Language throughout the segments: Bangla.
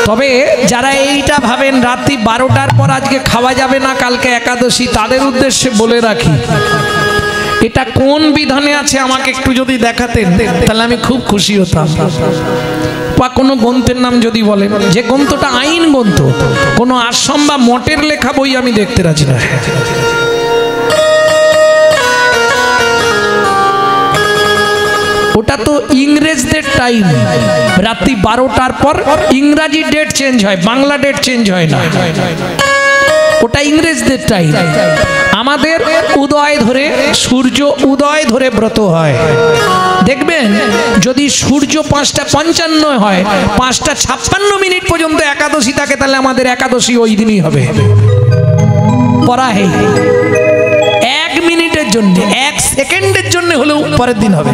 তবে যারা এইটা ভাবেন রাত্রি 12টার পর আজকে খাওয়া যাবে না, কালকে একাদশী, তাদের উদ্দেশ্যে বলে রাখি এটা কোন বিধানে আছে আমাকে একটু যদি দেখাতেন তাহলে আমি খুব খুশি হতাম। বা কোনো গ্রন্থের নাম যদি বলেন, যে গ্রন্থটা আইন গ্রন্থ, কোনো আশ্রম বা মঠের লেখা বই আমি দেখতে রাজি না। ওটা তো ইংরেজদের টাইম, রাত্রি 12টার পর ইংরাজি ডেট চেঞ্জ হয়, বাংলা ডেট চেঞ্জ হয় না, ওটা ইংরেজদের টাইম। আমাদের উদয় ধরে, সূর্য উদয় ধরে ব্রত হয়। দেখবেন যদি সূর্য 5:55 হয়, 5:56 পর্যন্ত একাদশী থাকে, তাহলে আমাদের একাদশী ওই দিনই হবে। পরাহে 1 মিনিটের জন্য, 1 সেকেন্ডের জন্য হলেও পরের দিন হবে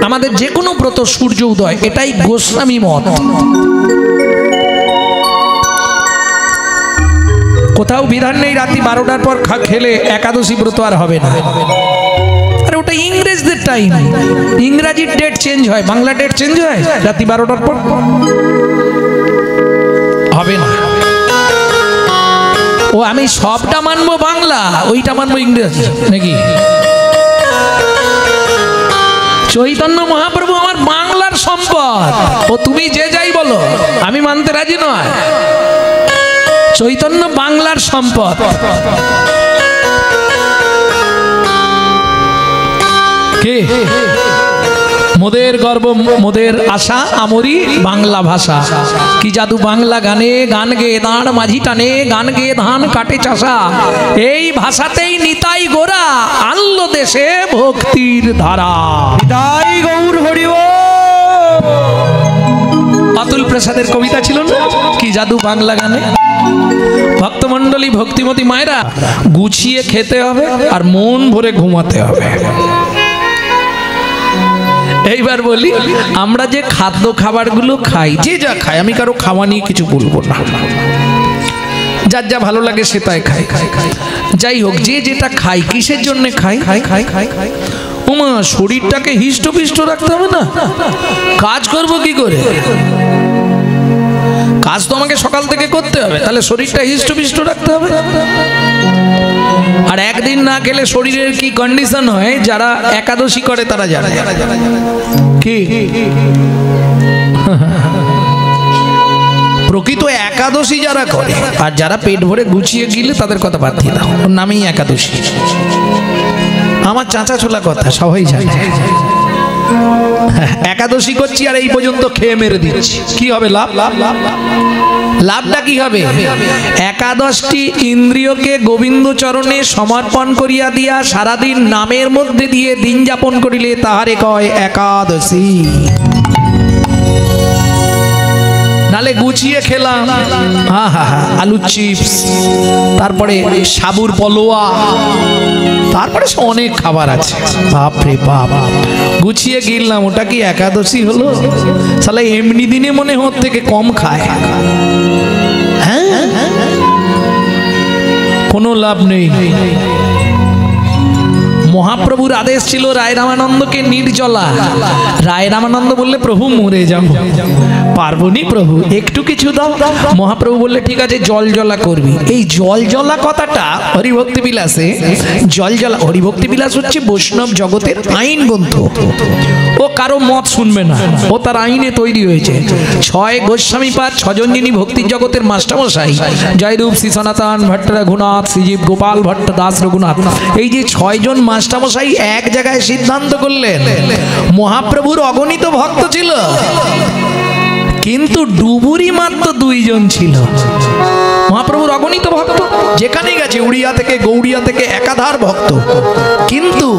আমাদের যে কোনো ব্রত সূর্য উদয়, এটাই গোস্বামী মত। কোথাও বিধান নেই রাত্রি 12টার পর খেলে একাদশী ব্রত আর হবে না। আরে ওটা ইংরেজদের টাইম, ইংরাজি ডেট চেঞ্জ হয়, বাংলা ডেট চেঞ্জ হয়, রাত্রি 12টার পর হবে না। ও আমি সবটা মানবো বাংলা, ওইটা মানবো ইংরেজি নাকি? চৈতন্য মহাপ্রভু আমার বাংলার সম্পদ, ও তুমি যে যাই বলো আমি মানতে রাজি নয়। চৈতন্য বাংলার সম্পদ। কে মোদের গর্ব, মোদের আশা, আমরি বাংলা ভাষা। কি জাদু বাংলা গানে, গান গেয়ে দাঁড় মাঝি টানে, গান গেয়ে ধান কাটে চাষা। এই ভাষাতেই নিতাই গোরা আনলো দেশে ভক্তির ধারা। নিতাই গৌর হরি বল। অতুল প্রসাদের কবিতা ছিল না, কি জাদু বাংলা গানে। ভক্তমণ্ডলী, ভক্তিমতী মায়েরা, গুছিয়ে খেতে হবে আর মন ভরে ঘুমাতে হবে। এইবার বলি, আমরা যে খাদ্য খাবারগুলো খাই, যে যা খাই, আমি কারো খাওয়া নিয়ে কিছু বলবো না, যার যা ভালো লাগে সে তাই খাই। যাই হোক, যে যেটা খাই, কিসের জন্য খাই? ওমা, শরীরটাকে হিষ্টপিষ্ট রাখতে হবে না? কাজ করবো কি করে? কাজ তো আমাকে সকাল থেকে করতে হবে, তাহলে শরীরটা হিষ্টপিষ্ট রাখতে হবে। আর একদিন না খেলে শরীরের কি কন্ডিশন হয়, যারা একাদশী করে তারা জানে। কি প্রকৃত একাদশী যারা করে, আর যারা পেট ভরে গুছিয়ে গিলে তাদের কথা বাদ দিয়ে দাও, ওর নামেই একাদশী। আমার চাচা ছোলা কথা সবাই জানে। একাদশী করছি আর এই পর্যন্ত খেয়ে মেরে দিচ্ছি, কি হবে লাভ? লাভটা কি হবে? একাদশটি ইন্দ্রিয়কে গোবিন্দ চরণে সমর্পণ করিয়া দিয়া সারাদিন নামের মধ্যে দিয়ে দিন যাপন করিলে তাহারে কয় একাদশী। নালে গুছিয়ে খেলাম, আলু চিপস, তারপরে সাবুর পলোয়া, তারপরে অনেক খাবার আছে, বাপ রে বাপ, গুছিয়ে গিললাম, ওটা কি একাদশী হলো? শালা এমনি দিনে মনে হওয়ার থেকে কম খায়। হ্যাঁ, কোনো লাভ নেই। মহাপ্রভুর আদেশ ছিল রায় রামানন্দকে নির্জলা। রায় রামানন্দ বললে, প্রভু মরে যাব, পারবনি প্রভু, একটু কিছু দাও। মহাপ্রভু বললে, ঠিক আছে জল জলা করবি। এই জল জলা কথাটা হরিভক্তি বিলাসে, জল জলা, হরিভক্তি বিলাস হচ্ছে বৈষ্ণব জগতের আইন গ্রন্থ। ও কারো মত শুনবে না, ও তার আইনে তৈরি হয়েছে। 6 গোস্বামীপাদ, 6 যিনি ভক্তির জগতের মাস্টারমশাই, জয়রূপ শ্রী সনাতন ভট্ট রঘুনাথ, শ্রীজীব গোপাল ভট্ট দাস রঘুনাথ, এই যে 6 জন মাস্টারমশাই এক জায়গায় সিদ্ধান্ত করলেন, মহাপ্রভুর অগণিত ভক্ত ছিল, কিন্তু ডুবুরি মাত্র 2 জন ছিল। মহাপ্রভুর অগণিত ভক্ত, যেখানে গেছে উড়িয়া থেকে গৌড়িয়া থেকে একাধার ভক্ত, কিন্তু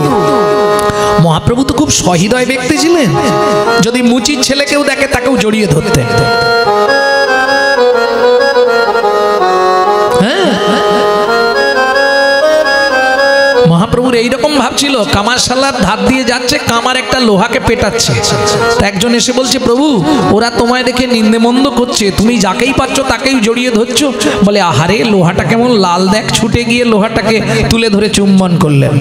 মহাপ্রভু তো খুব সহৃদয় ব্যক্তি ছিলেন। যদি মুচির ছেলে কেউ দেখে তাকেও জড়িয়ে ধরতেন। মহাপ্রভুর এইরকম ভাব ছিল, কামারশালার ধার দিয়ে যাচ্ছে, কামার একটা লোহাকে পেটাচ্ছে, তা একজন এসে বলছে, প্রভু ওরা তোমায় দেখে নিন্দে মন্দ করছে, তুমি যাকেই পাচ্ছ তাকেই জড়িয়ে ধরছো। বলে, আহারে লোহাটা কেমন লাল দেখ, ছুটে গিয়ে লোহাটাকে তুলে ধরে চুম্বন করলেন।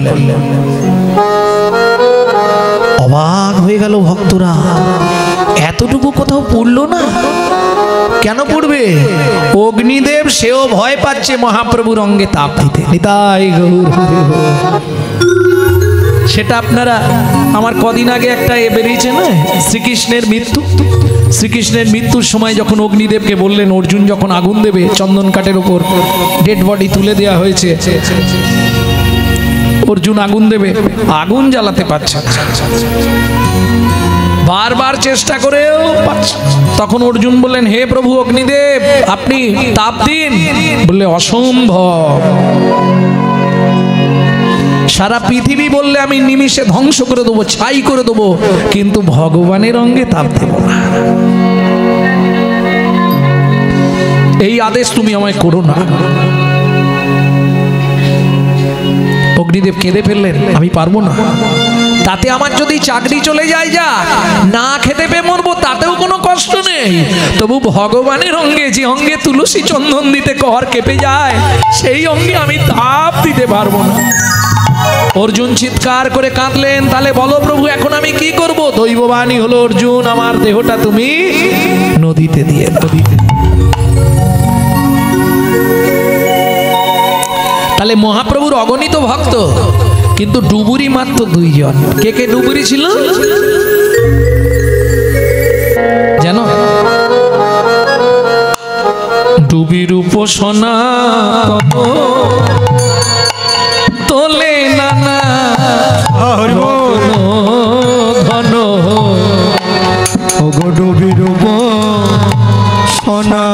অবাক হয়ে গেল ভক্তরা, এতটুকু কোথাও পড়লো না? কেন পড়বে? অগ্নিদেব সেও ভয় পাচ্ছে মহাপ্রভুর অঙ্গে তাপ দিতে। নিতাই গৌর হরি বল। সেটা আপনারা আমার কদিন আগে একটা বেরিয়েছে না, শ্রীকৃষ্ণের মৃত্যু। শ্রীকৃষ্ণের মৃত্যুর সময় যখন অগ্নিদেবকে বললেন, অর্জুন যখন আগুন দেবে, চন্দন কাঠের উপর ডেড বডি তুলে দেওয়া হয়েছে, অর্জুন আগুন দেবে, আগুন জ্বালাতে পারছে না, বারবার চেষ্টা করেও পারছে। তখন অর্জুন বললেন, হে প্রভু অগ্নিদেব, আপনি তাপ দিন। বললে, অসম্ভব, সারা পৃথিবী বললে আমি নিমিষে ধ্বংস করে দেবো, ছাই করে দেবো, কিন্তু ভগবানের অঙ্গে তাপ দেব না। এই আদেশ তুমি আমায় করো না। অগ্নিদেব কেঁদে ফেললেন, আমি পারবো না। তাতে আমার যদি চাকরি চলে যায়, যা না খেতে পেয়ে মরবো, তাতেও কোনো কষ্ট নেই। তবু ভগবানের অঙ্গে, যে অঙ্গে তুলসী চন্দন দিতে কর কেঁপে যায়, সেই অঙ্গে আমি তাপ দিতে পারবো না। অর্জুন চিৎকার করে কাঁদলেন, তাহলে বলো প্রভু এখন আমি কি করব? দৈববাণী হলো, অর্জুন আমার দেহটা তুমি নদীতে দিয়ে দাও। তাহলে মহাপ্রভুর অগণিত ভক্ত, কিন্তু ডুবুরি মাত্র 2 জন। কে কে ডুবুরি ছিল জানো? ডুবির উপাসনা তোলে নানা ঘন ডুবির উপাসনা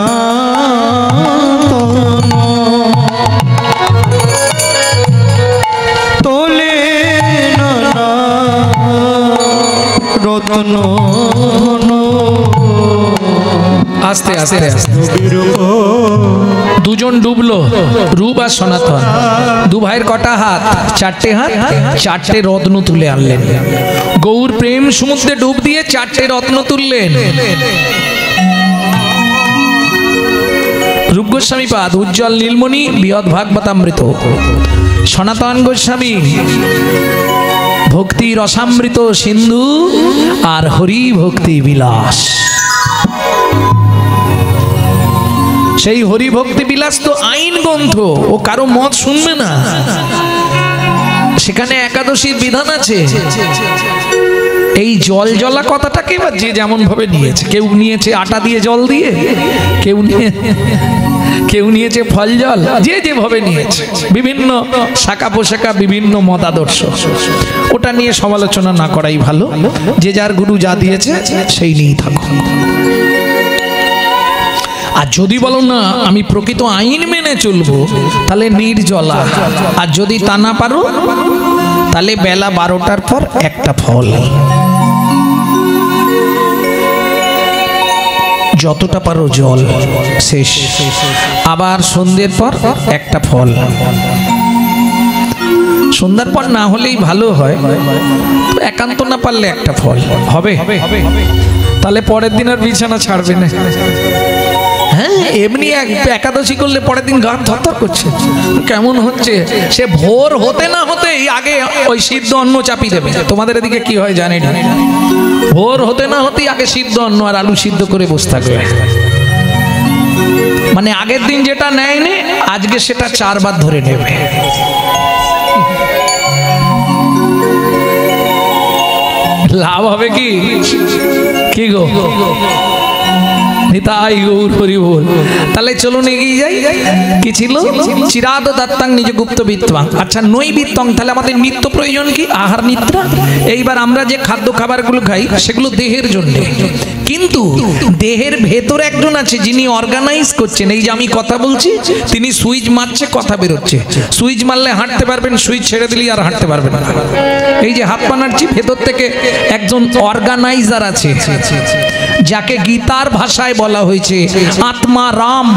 তোলে নানা রতন। আস্তে আস্তে দুজন ডুবলো, রূপ আর সনাতন। দু ভাইয়ের কটা হাত? 4টে হাত, 4টে রত্ন তুলে আনলেন। গৌর প্রেম সমুদ্রে ডুব দিয়ে 4টে রত্ন তুললেন। রূপ গোস্বামী পাদ উজ্জ্বল নীলমণি বৃহৎ ভাগবতামৃত, সনাতন গোস্বামী ভক্তি রসামৃত সিন্ধু, আর হরি ভক্তি বিলাস। সেই হরি ভক্তি বিলাস তো আইন গ্রন্থ, ও কারো মত শুনবে না। সেখানে একাদশীর বিধান আছে। এই জল জ্বলা কথাটাকে এবার যে যেমন ভাবে নিয়েছে, কেউ নিয়েছে আটা দিয়ে জল দিয়ে, কেউ নিয়েছে ফল জল, যে যেভাবে নিয়েছে, বিভিন্ন শাখা পোশাকা, বিভিন্ন মতাদর্শ। ওটা নিয়ে সমালোচনা না করাই ভালো। যে যার গুরু যা দিয়েছে সেই নিয়েই থাকো। আর যদি বলো না আমি প্রকৃত আইন মেনে চলবো, তাহলে নির্জলা। আর যদি তা না পারো, তাহলে বেলা 12টার পর একটা ফল, যতটা পারো জল শেষ। আবার সন্ধ্যের পর একটা ফল। সন্ধ্যার পর না হলেই ভালো হয়, একান্ত না পারলে একটা ফল হবে। তাহলে পরের দিন আর বিছানা ছাড়বে না। হ্যাঁ, এমনি একাদশী করলে পরের দিন গান থরথর করছে, কেমন হচ্ছে। সে ভোর হতে না হতেই আগে ওই সিদ্ধ অন্ন চাপি দেবে। তোমাদের এদিকে কি হয় জানি না, ভোর হতে না হতেই আগে সিদ্ধ অন্ন আর আলু সিদ্ধ করে বসে থাকবে। মানে আগের দিন যেটা নেয়নি, আজকে সেটা 4 বার ধরে নেবে। লাভ হবে কি? কি গো? নিতাই গৌর হরি বল। তাহলে চলুন এগিয়ে যাই। কি ছিল? চিরাদ দত্তাং নিজ গুপ্ত বিত্তাং। আচ্ছা, নৈবিত্তং, তাহলে আমাদের নিত্য প্রয়োজন কি? আহার নিদ্রা। এইবার আমরা যে খাদ্য খাবারগুলো খাই, সেগুলো দেহের জন্য। কিন্তু দেহের ভেতর একজন আছে যিনি অর্গানাইজ করছেন। এই যে আমি কথা বলছি, তিনি সুইচ মারছে, কথা বেরোচ্ছে। সুইচ মারলে হাঁটতে পারবেন, সুইচ ছেড়ে দিলে আর হাঁটতে পারবেন না। এই যে হাত পা নাড়ছি, ভেতর থেকে একজন অর্গানাইজার আছে, যাকে গীতার ভাষায় বলা হয়েছে আত্মা রাম।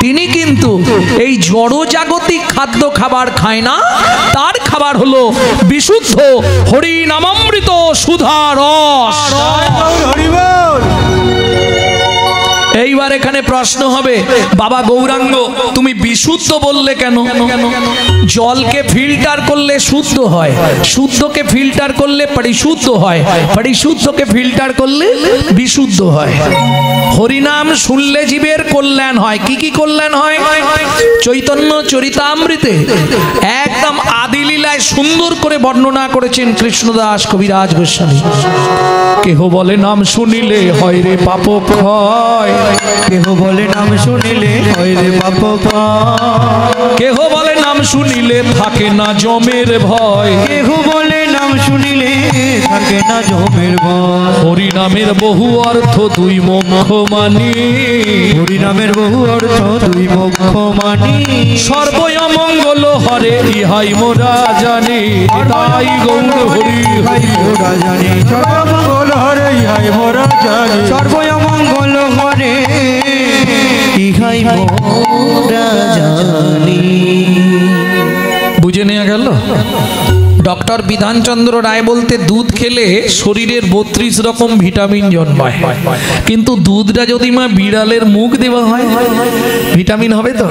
তিনি কিন্তু এই জড়জাগতিক খাদ্য খাবার খায় না, তার খাবার হলো বিশুদ্ধ হরি নামামৃত সুধা রস। এইবার এইবার এখানে প্রশ্ন হবে, বাবা গৌরাঙ্গ তুমি বিশুদ্ধ বললে কেন? জলকে ফিল্টার করলে শুদ্ধ হয়, শুদ্ধকে ফিল্টার করলে পরিশুদ্ধ হয়, পরিশুদ্ধকে ফিল্টার করলে বিশুদ্ধ হয়। হরিনাম শুনলে জীবের কল্যাণ হয়। কি কি কল্যাণ হয়? চৈতন্য চরিতামৃতে একদম আদি লীলায় সুন্দর করে বর্ণনা করেছেন কৃষ্ণদাস কবিরাজ গোস্বামী। কেহ বলে নাম শুনিলে হয় রে পাপ ক্ষয়, কেহ বলে নাম শুনিলে হয় রে পাপ ক্ষয়, কেহ বলে নাম শুনিলে থাকে না জমের ভয়, কেহ বলে নাম শুনিলে থাকে না জমের ভয়। হরি নামের বহু অর্থ দুই মুখ মানি, হরি নামের বহু অর্থ দুই মুখ মানি, সর্বয় মঙ্গল হরে ইহাই মোরা জানি, তাই গৌর হরি হাই মোরা জানি, সর্বমঙ্গল হরে ইহাই মোরা জানি, সর্বমঙ্গল হরে ইহাই মোরা জানি। বুঝে নেওয়া গেল? ডক্টর বিধানচন্দ্র রায় বলতে দুধ খেলে শরীরের 32 রকম ভিটামিন জন্মায়, কিন্তু দুধটা যদি মা বিড়ালের মুখ দেওয়া হয় ভিটামিন হবে তো?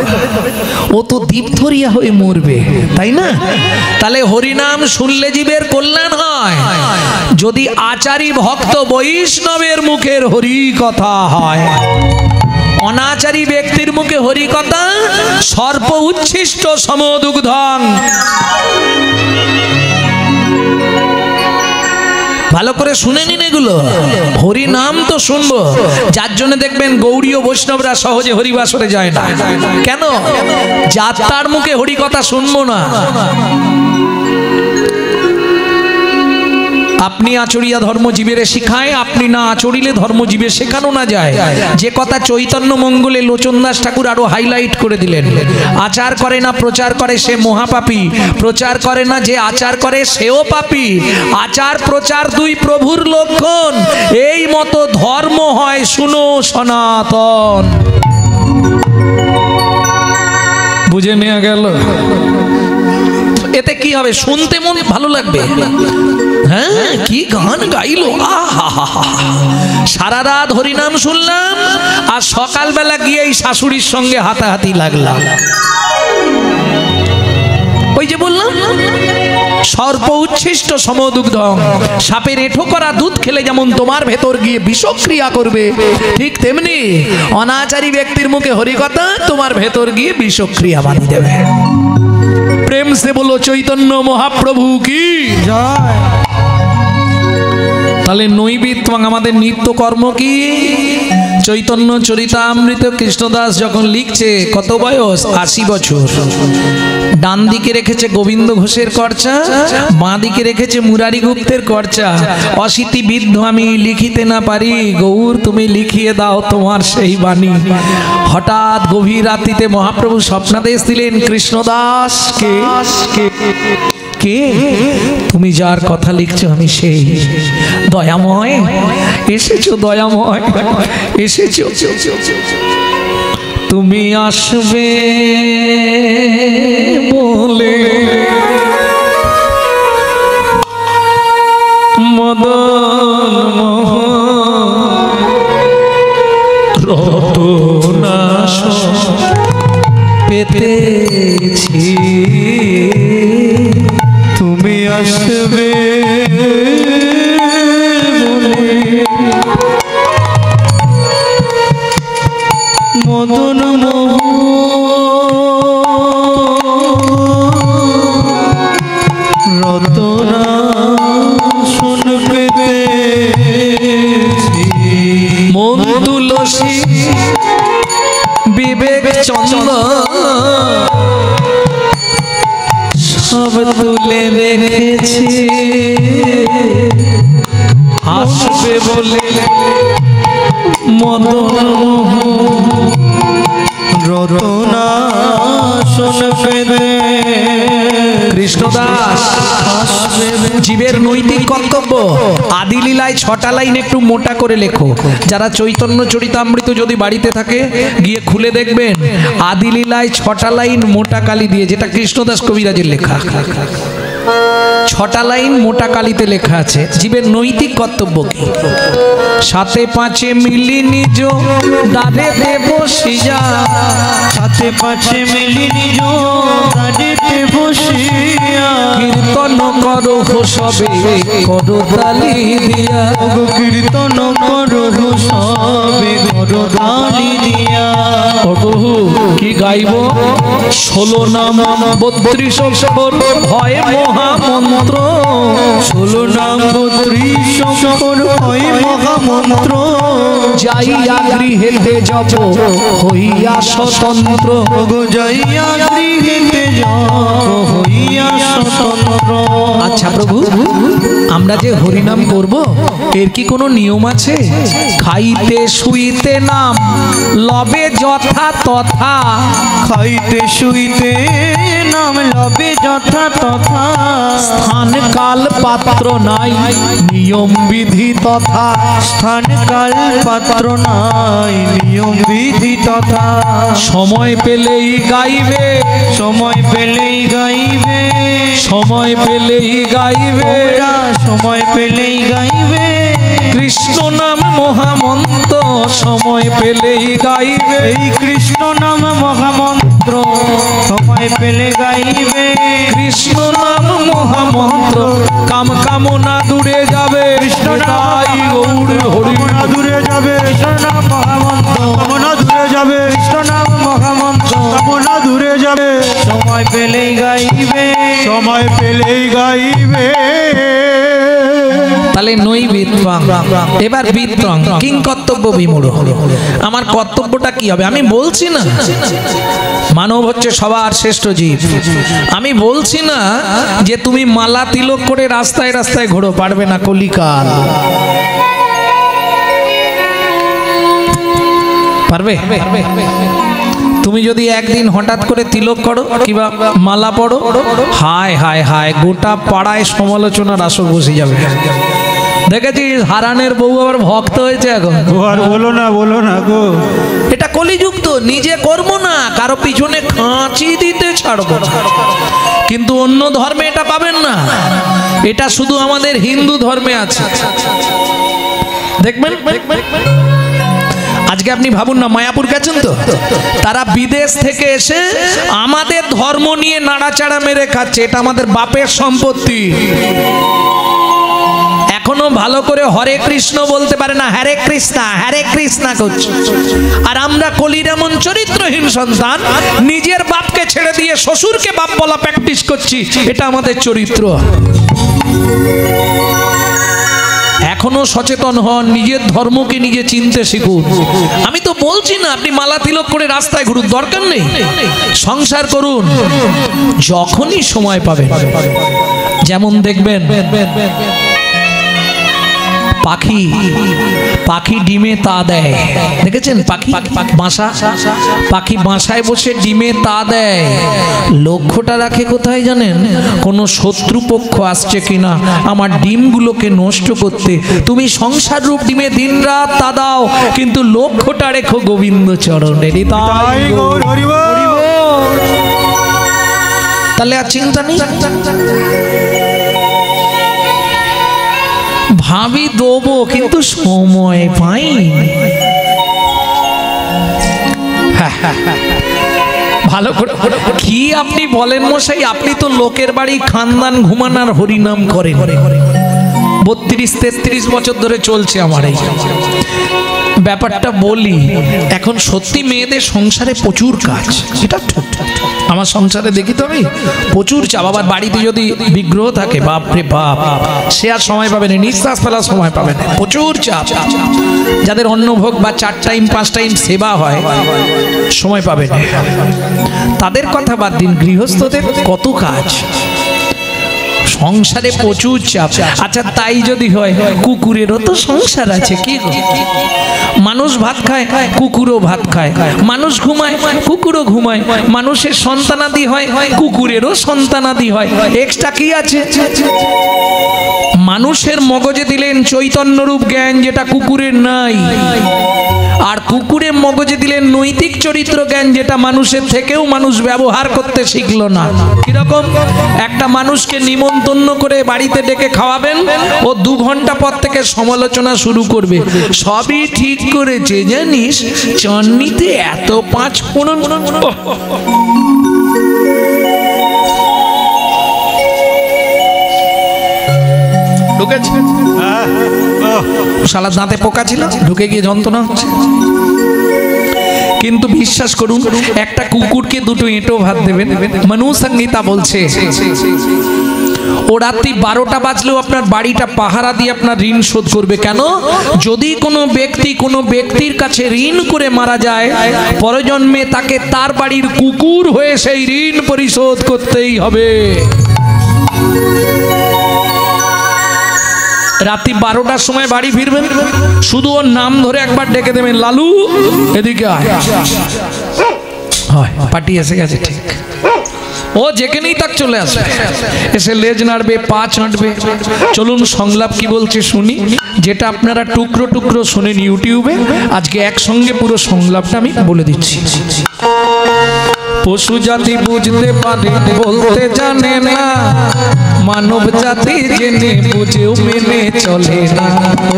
ও তো দীপথরিয়া হয়ে মরবে, তাই না? তাহলে হরিনাম শুনলে জীবের কল্যাণ হয়। যদি আচারী ভক্ত বৈষ্ণবের মুখের হরি কথা হয়, অনাচারী ব্যক্তির মুখে হরি কথা সর্প উচ্ছিষ্ট সমদুগ্ধং। ভালো করে শুনে নিন এগুলো। হরি নাম তো শুনবো, যার জন্য দেখবেন গৌড়ীয় বৈষ্ণবরা সহজে হরিবাসরে যায় না। কেন? যাত্রার মুখে হরি কথা শুনবো না। আপনি আচরিয়া ধর্ম জীবের শিখায়, আপনি না আচরিলে ধর্ম জীবে শেখানো না যায়। যে কথা চৈতন্য মঙ্গলে লোচন দাস ঠাকুর আরো হাইলাইট করে দিলেন, আচার করে না প্রচার করে সে মহাপাপী, প্রচার করে না যে আচার করে সেও পাপী। আচার প্রচার দুই প্রভুর লক্ষণ, এই মতো ধর্ম হয় শুনো সনাতন। বুঝে নেওয়া গেল? এতে কি হবে? শুনতে মনে ভালো লাগবে। হ্যাঁ, কি গান গাইলো, সারা রাত হরিনাম শুনলাম আর সকালবেলা গিয়ে এই শাশুড়ির সঙ্গে হাতাহাতি লাগলাম। ওই যে বললাম সর্প উচ্ছিষ্ট সমদুগ্ধং, সাপের এঁঠো করা দুধ খেলে যেমন তোমার ভেতর গিয়ে বিষক্রিয়া করবে, ঠিক তেমনি অনাচারী ব্যক্তির মুখে হরিকথা তোমার ভেতর গিয়ে বিষক্রিয়া বানিয়ে দেবে। প্রেম সে বলো চৈতন্য মহাপ্রভু কি জয়। তাহলে নৈবেদ্য আমাদের নিত্য কর্ম কি? চৈতন্য চরিতামৃত কৃষ্ণদাস যখন লিখছে, কত বয়স? 80 বছর। ডান দিকে রেখেছে গোবিন্দ ঘোষের কর্চা, বাঁ দিকে রেখেছে মুরারি গুপ্তের কর্চা। অশীতি বিদ্ধ আমি লিখিতে না পারি, গৌর তুমি লিখিয়ে দাও তোমার সেই বাণী। হঠাৎ গভীর রাত্রিতে মহাপ্রভু স্বপ্নাদেশ দিলেন, কৃষ্ণদাসকে কে? তুমি যার কথা লিখছো আমি সেই। দয়াময় এসেছো, দয়াময় এসেছো, তুমি আসবে বলে মদন রতনাশ পেতেছি, তুমি আসবে বলে মদন রতনা শুন পেতেছি, মন তুলসী বিবেক চন্দ্র সব তুলে রেখেছি, আসবে বলে মদন রতনা শুন পেতে। কৃষ্ণদাস জীবের নৈতিক কর্তব্য আদি লীলায় 6টা লাইন একটু মোটা করে লেখো। যারা চৈতন্য চরিতামৃত যদি বাড়িতে থাকে গিয়ে খুলে দেখবেন, আদি লীলায় 6টা লাইন মোটা কালি দিয়ে, যেটা কৃষ্ণদাস কবিরাজের লেখা। ছটা লাইন মোটা কালিতে লেখা আছে। জীবের নৈতিক কর্তব্য কি? সাথে পাঁচে মিলি নিজ দাদে দেব সিজা, সাথে পাঁচে মিলি নিজ দাঁড়িতে বসিয়া, কীর্তন করো সবে করো তালি দিয়া, কীর্তন করো সবে করো তালি দিয়া। প্রভু কি গাইব? 16 নাম 32 অক্ষর হয় মহামন্ত্র, 16 নাম 32 অক্ষর হয় মহামন্ত্র। যাইয়া গৃহেতে যাব হইয়া স্বতন্ত্র, গো যাইয়া গৃহেতে যাব হইয়া স্বতন্ত্র। আচ্ছা প্রভু, আমরা যে হরিনাম করব এর কি কোনো নিয়ম আছে? খাইতে শুইতে নাম লবে যথা তথা, খাইতে শুইতে নাম লবে যথা তথা, স্থান কাল পাত্র নাই নিয়ম বিধি তথা, স্থান কাল পাত্র নাই নিয়ম বিধি তথা। সময় পেলেই গাইবে, সময় পেলেই গাইবে, সময় পেলেই গাইবে, ওরা সময় পেলেই গাইবে, কৃষ্ণ নাম মহামন্ত্র সময় পেলেই গাইবে, এই কৃষ্ণ নাম মহামন্ত্র সময় পেলে গাইবে, কৃষ্ণ নাম মহামন্ত্র কাম কামনা দূরে যাবে, কৃষ্ণ নাম তাই গৌর হরি কামনা দূরে যাবে, কৃষ্ণ নাম মহামন্ত্র কামনা দূরে যাবে, কৃষ্ণ নাম মহামন্ত্র কামনা দূরে যাবে। সময় পেলেই গাইবে, সময় পেলেই গাইবে। তাহলে নই বিত্রং, এবার বিত্রং কিং কর্তব্য বিমূঢ়। আমার কর্তব্যটা কি হবে? আমি বলছি না মানব হচ্ছে সবার শ্রেষ্ঠ জীব, আমি বলছি না যে তুমি মালা তিলক করে রাস্তায় রাস্তায় ঘোরো, পারবে না, কলিকাল। পারবে? তুমি যদি একদিন হঠাৎ করে তিলক করো কিংবা মালা পড়ো, হায় হায় হায়, গোটা পাড়ায় সমালোচনার আসর বসে যাবে। দেখেছিস হারানের বউ আবার ভক্ত হয়েছে এখন। আর বলো না, বলো না গো, এটা কলিযুক্ত। নিজে করবো না, কারো পিছনে খাঁচি দিতে ছাড়বো। কিন্তু অন্য ধর্মে এটা পাবেন না, এটা শুধু আমাদের হিন্দু ধর্মে আছে। দেখবেন আজকে আপনি ভাবুন না, মায়াপুর গেছেন তো, তারা বিদেশ থেকে এসে আমাদের ধর্ম নিয়ে নাড়াচাড়া মেরে খাচ্ছে। এটা আমাদের বাপের সম্পত্তি। এখনো ভালো করে হরে কৃষ্ণ বলতে পারে না, হরে কৃষ্ণা হরে কৃষ্ণা করছে। আর আমরা কলির এমন চরিত্রহীন সন্তান, নিজের বাপকে ছেড়ে দিয়ে শ্বশুরকে বাপ বলা প্র্যাকটিস করছি। এটা আমাদের চরিত্র। এখনো সচেতন হন, নিজের ধর্মকে নিজে চিনতে শিখুন। আমি তো বলছি না আপনি মালা তিলক করে রাস্তায় ঘুরুন, দরকার নেই, সংসার করুন যখনই সময় পাবেন। যেমন দেখবেন পাখি, পাখি ডিমে তা দেয়, দেখেছেন? পাখি বাসা, পাখি বাসায় বসে ডিমে তা দেয়। লক্ষ্যটা রাখে কোথায় জানেন? কোনো শত্রুপক্ষ আসছে কিনা আমার ডিমগুলোকে নষ্ট করতে। তুমি সংসার রূপ ডিমে দিনরাত তা দাও, কিন্তু লক্ষ্যটা রেখো গোবিন্দ চরণে। তাই গৌর হরি বল। তাহলে আর চিন্তা নেই। ভাবি দেবো কিন্তু সময় পাই। ভালো করে কি আপনি বলেন মশাই? আপনি তো লোকের বাড়ি খানদান ঘুমান আর হরিনাম করেন। 32-33 বছর ধরে চলছে আমার এই ব্যাপারটা। বলি এখন সত্যি মেয়েদের সংসারে প্রচুর কাজ, এটা আমার সংসারে দেখি তো আমি প্রচুর চাপ। আবার বাড়িতে যদি বিগ্রহ থাকে, বাপ রে বাপ, সে আর সময় পাবে না, নিঃশ্বাস ফেলার সময় পাবে না, প্রচুর চাপ। যাদের অন্নভোগ বা 4 টাইম 5 টাইম সেবা হয়, সময় পাবে না। তাদের কথা বাদ দিন, গৃহস্থদের কত কাজ, সংসারে প্রচুর চাপ। আচ্ছা তাই যদি হয়, কুকুরেরও তো সংসার আছে। কি মানুষ ভাত খায়, কুকুরও ভাত খায়। মানুষ ঘুমায়, কুকুরও ঘুমায়। মানুষের সন্তানাদি হয়, কুকুরেরও সন্তানাদি হয়। এক্সট্রা কি আছে? মানুষের মগজে দিলেন চৈতন্যরূপ জ্ঞান, যেটা কুকুরের নাই। আর আর কুকুরের মগজে দিলেন নৈতিক চরিত্র জ্ঞান, যেটা মানুষের থেকেও মানুষ ব্যবহার করতে শিখলো না। কিরকম? একটা মানুষকে নিমন্ত্রণ করে বাড়িতে ডেকে খাওয়াবেন, ও 2 ঘন্টা পর থেকে সমালোচনা শুরু করবে, সবই ঠিক করেছে জানিস, চন্নিতে এত 5 ফোড়ন। ঢুকেছে শালা, দাঁতে পোকা ছিল, ঢুকে গিয়ে যন্ত্রণা হচ্ছে। কিন্তু বিশ্বাস করুন, একটা কুকুরকে 2টো এঁটো ভাত দেবেন, মনুসংহিতা বলছে ও রাত্রি 12টা বাজলেও আপনার বাড়িটা পাহারা দিয়ে আপনার ঋণ শোধ করবে। কেন? যদি কোনো ব্যক্তির কাছে ঋণ করে মারা যায়, পরজন্মে তাকে তার বাড়ির কুকুর হয়ে সেই ঋণ পরিশোধ করতেই হবে। রাত্রি 12টার সময় বাড়ি ফিরবেন, শুধু ওর নাম ধরে একবার ডেকে দেবেন, লালু এদিকে আয়, পার্টি এসে গেছে, ঠিক। ও যেখানেই তাক চলে আসবে, এসে লেজ নাড়বে, পা চাঁটবে। চলুন সংলাপ কি বলছে শুনি, যেটা আপনারা টুকরো টুকরো শোনেন ইউটিউবে, আজকে একসঙ্গে পুরো সংলাপটা আমি বলে দিচ্ছি। পশু জাতি বুঝতে পারে বলতে জানে না, মানব জাতি জেনে বুঝেও মেনে চলে না।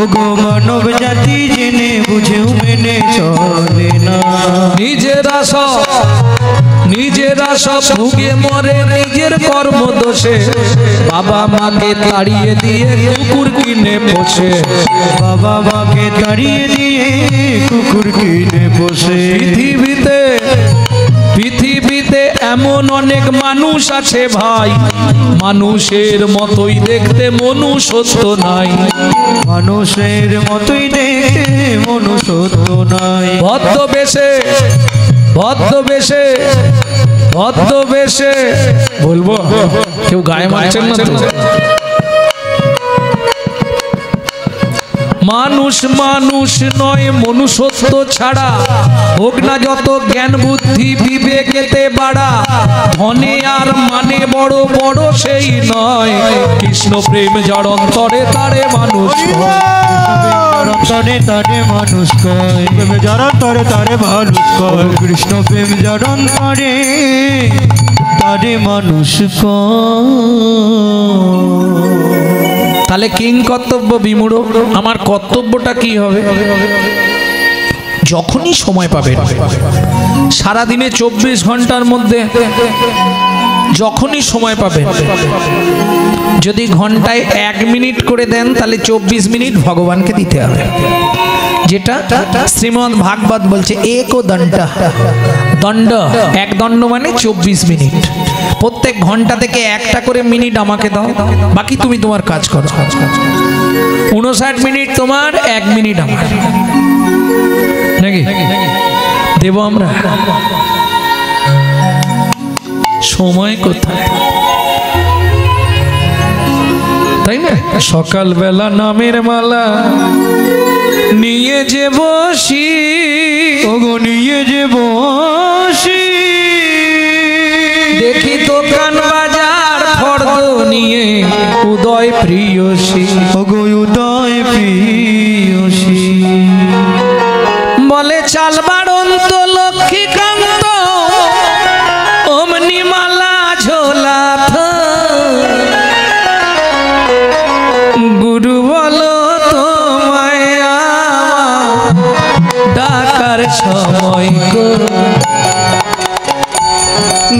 ওগো মানব জাতি জেনে বুঝেও মেনে চলে না। নিজেরা সব ভুগে মরে নিজের কর্ম দোষে, বাবা মাকে তাড়িয়ে দিয়ে কুকুর কিনে পোষে, বাবা মাকে তাড়িয়ে দিয়ে কুকুর কিনে পোষে। পৃথিবীতে এমন অনেক মানুষ আছে ভাই, মানুষের মতোই দেখতে মনুষ্যত্ব নাই, মানুষের মতোই দেখতে মনুষ্যত্ব নাই। ভদ্রবেশে বলবো, কেউ গায়ে মারছেন না তো? মানুষ নয় মনুষ্যত্ব ছাড়া, হোক না যত জ্ঞান বুদ্ধি বিবেকেতে বাড়া, ধনে আর মানে বড় বড় সেই নয়, কৃষ্ণ প্রেম যার অন্তরে তারে মানুষ অন্তরে তারে মানুষ কয়, যার অন্তরে তারে মানুষ কয়। কৃষ্ণ প্রেম যার অন্তরে তারে মানুষ কয়। তাহলে কিং কর্তব্য বিমূঢ়, আমার কর্তব্যটা কি হবে? যখনই সময় পাবেন, সারাদিনে 24 ঘন্টার মধ্যে যখনই সময় পাবেন, যদি ঘন্টায় 1 মিনিট করে দেন, তাহলে 24 মিনিট ভগবানকে দিতে হবে। যেটা শ্রীমদ্ ভাগবত বলছে, एको दंड, এক দণ্ড মানে 24 মিনিট। প্রত্যেক ঘন্টা থেকে 1টা করে মিনিট আমাকে দাও, বাকি তুমি তোমার কাজ করো। 59 মিনিট তোমার, 1 মিনিট আমার, নাকি দেব আমরা? সময় কোথায়, তাই না? সকালবেলা নামের মালা নিয়ে যে বসি, ওগো নিয়ে যে বসি, দেখি দোকান বাজার ফর্দ নিয়ে উদয় প্রিয়সী, ওগো উদয় প্রিয়সী, বলে চাল বাড়ন্ত লক্ষ্মীকান্ত, অমনি মালা ঝোলা গুরু বলো তোমায় ডাকার সময় গো,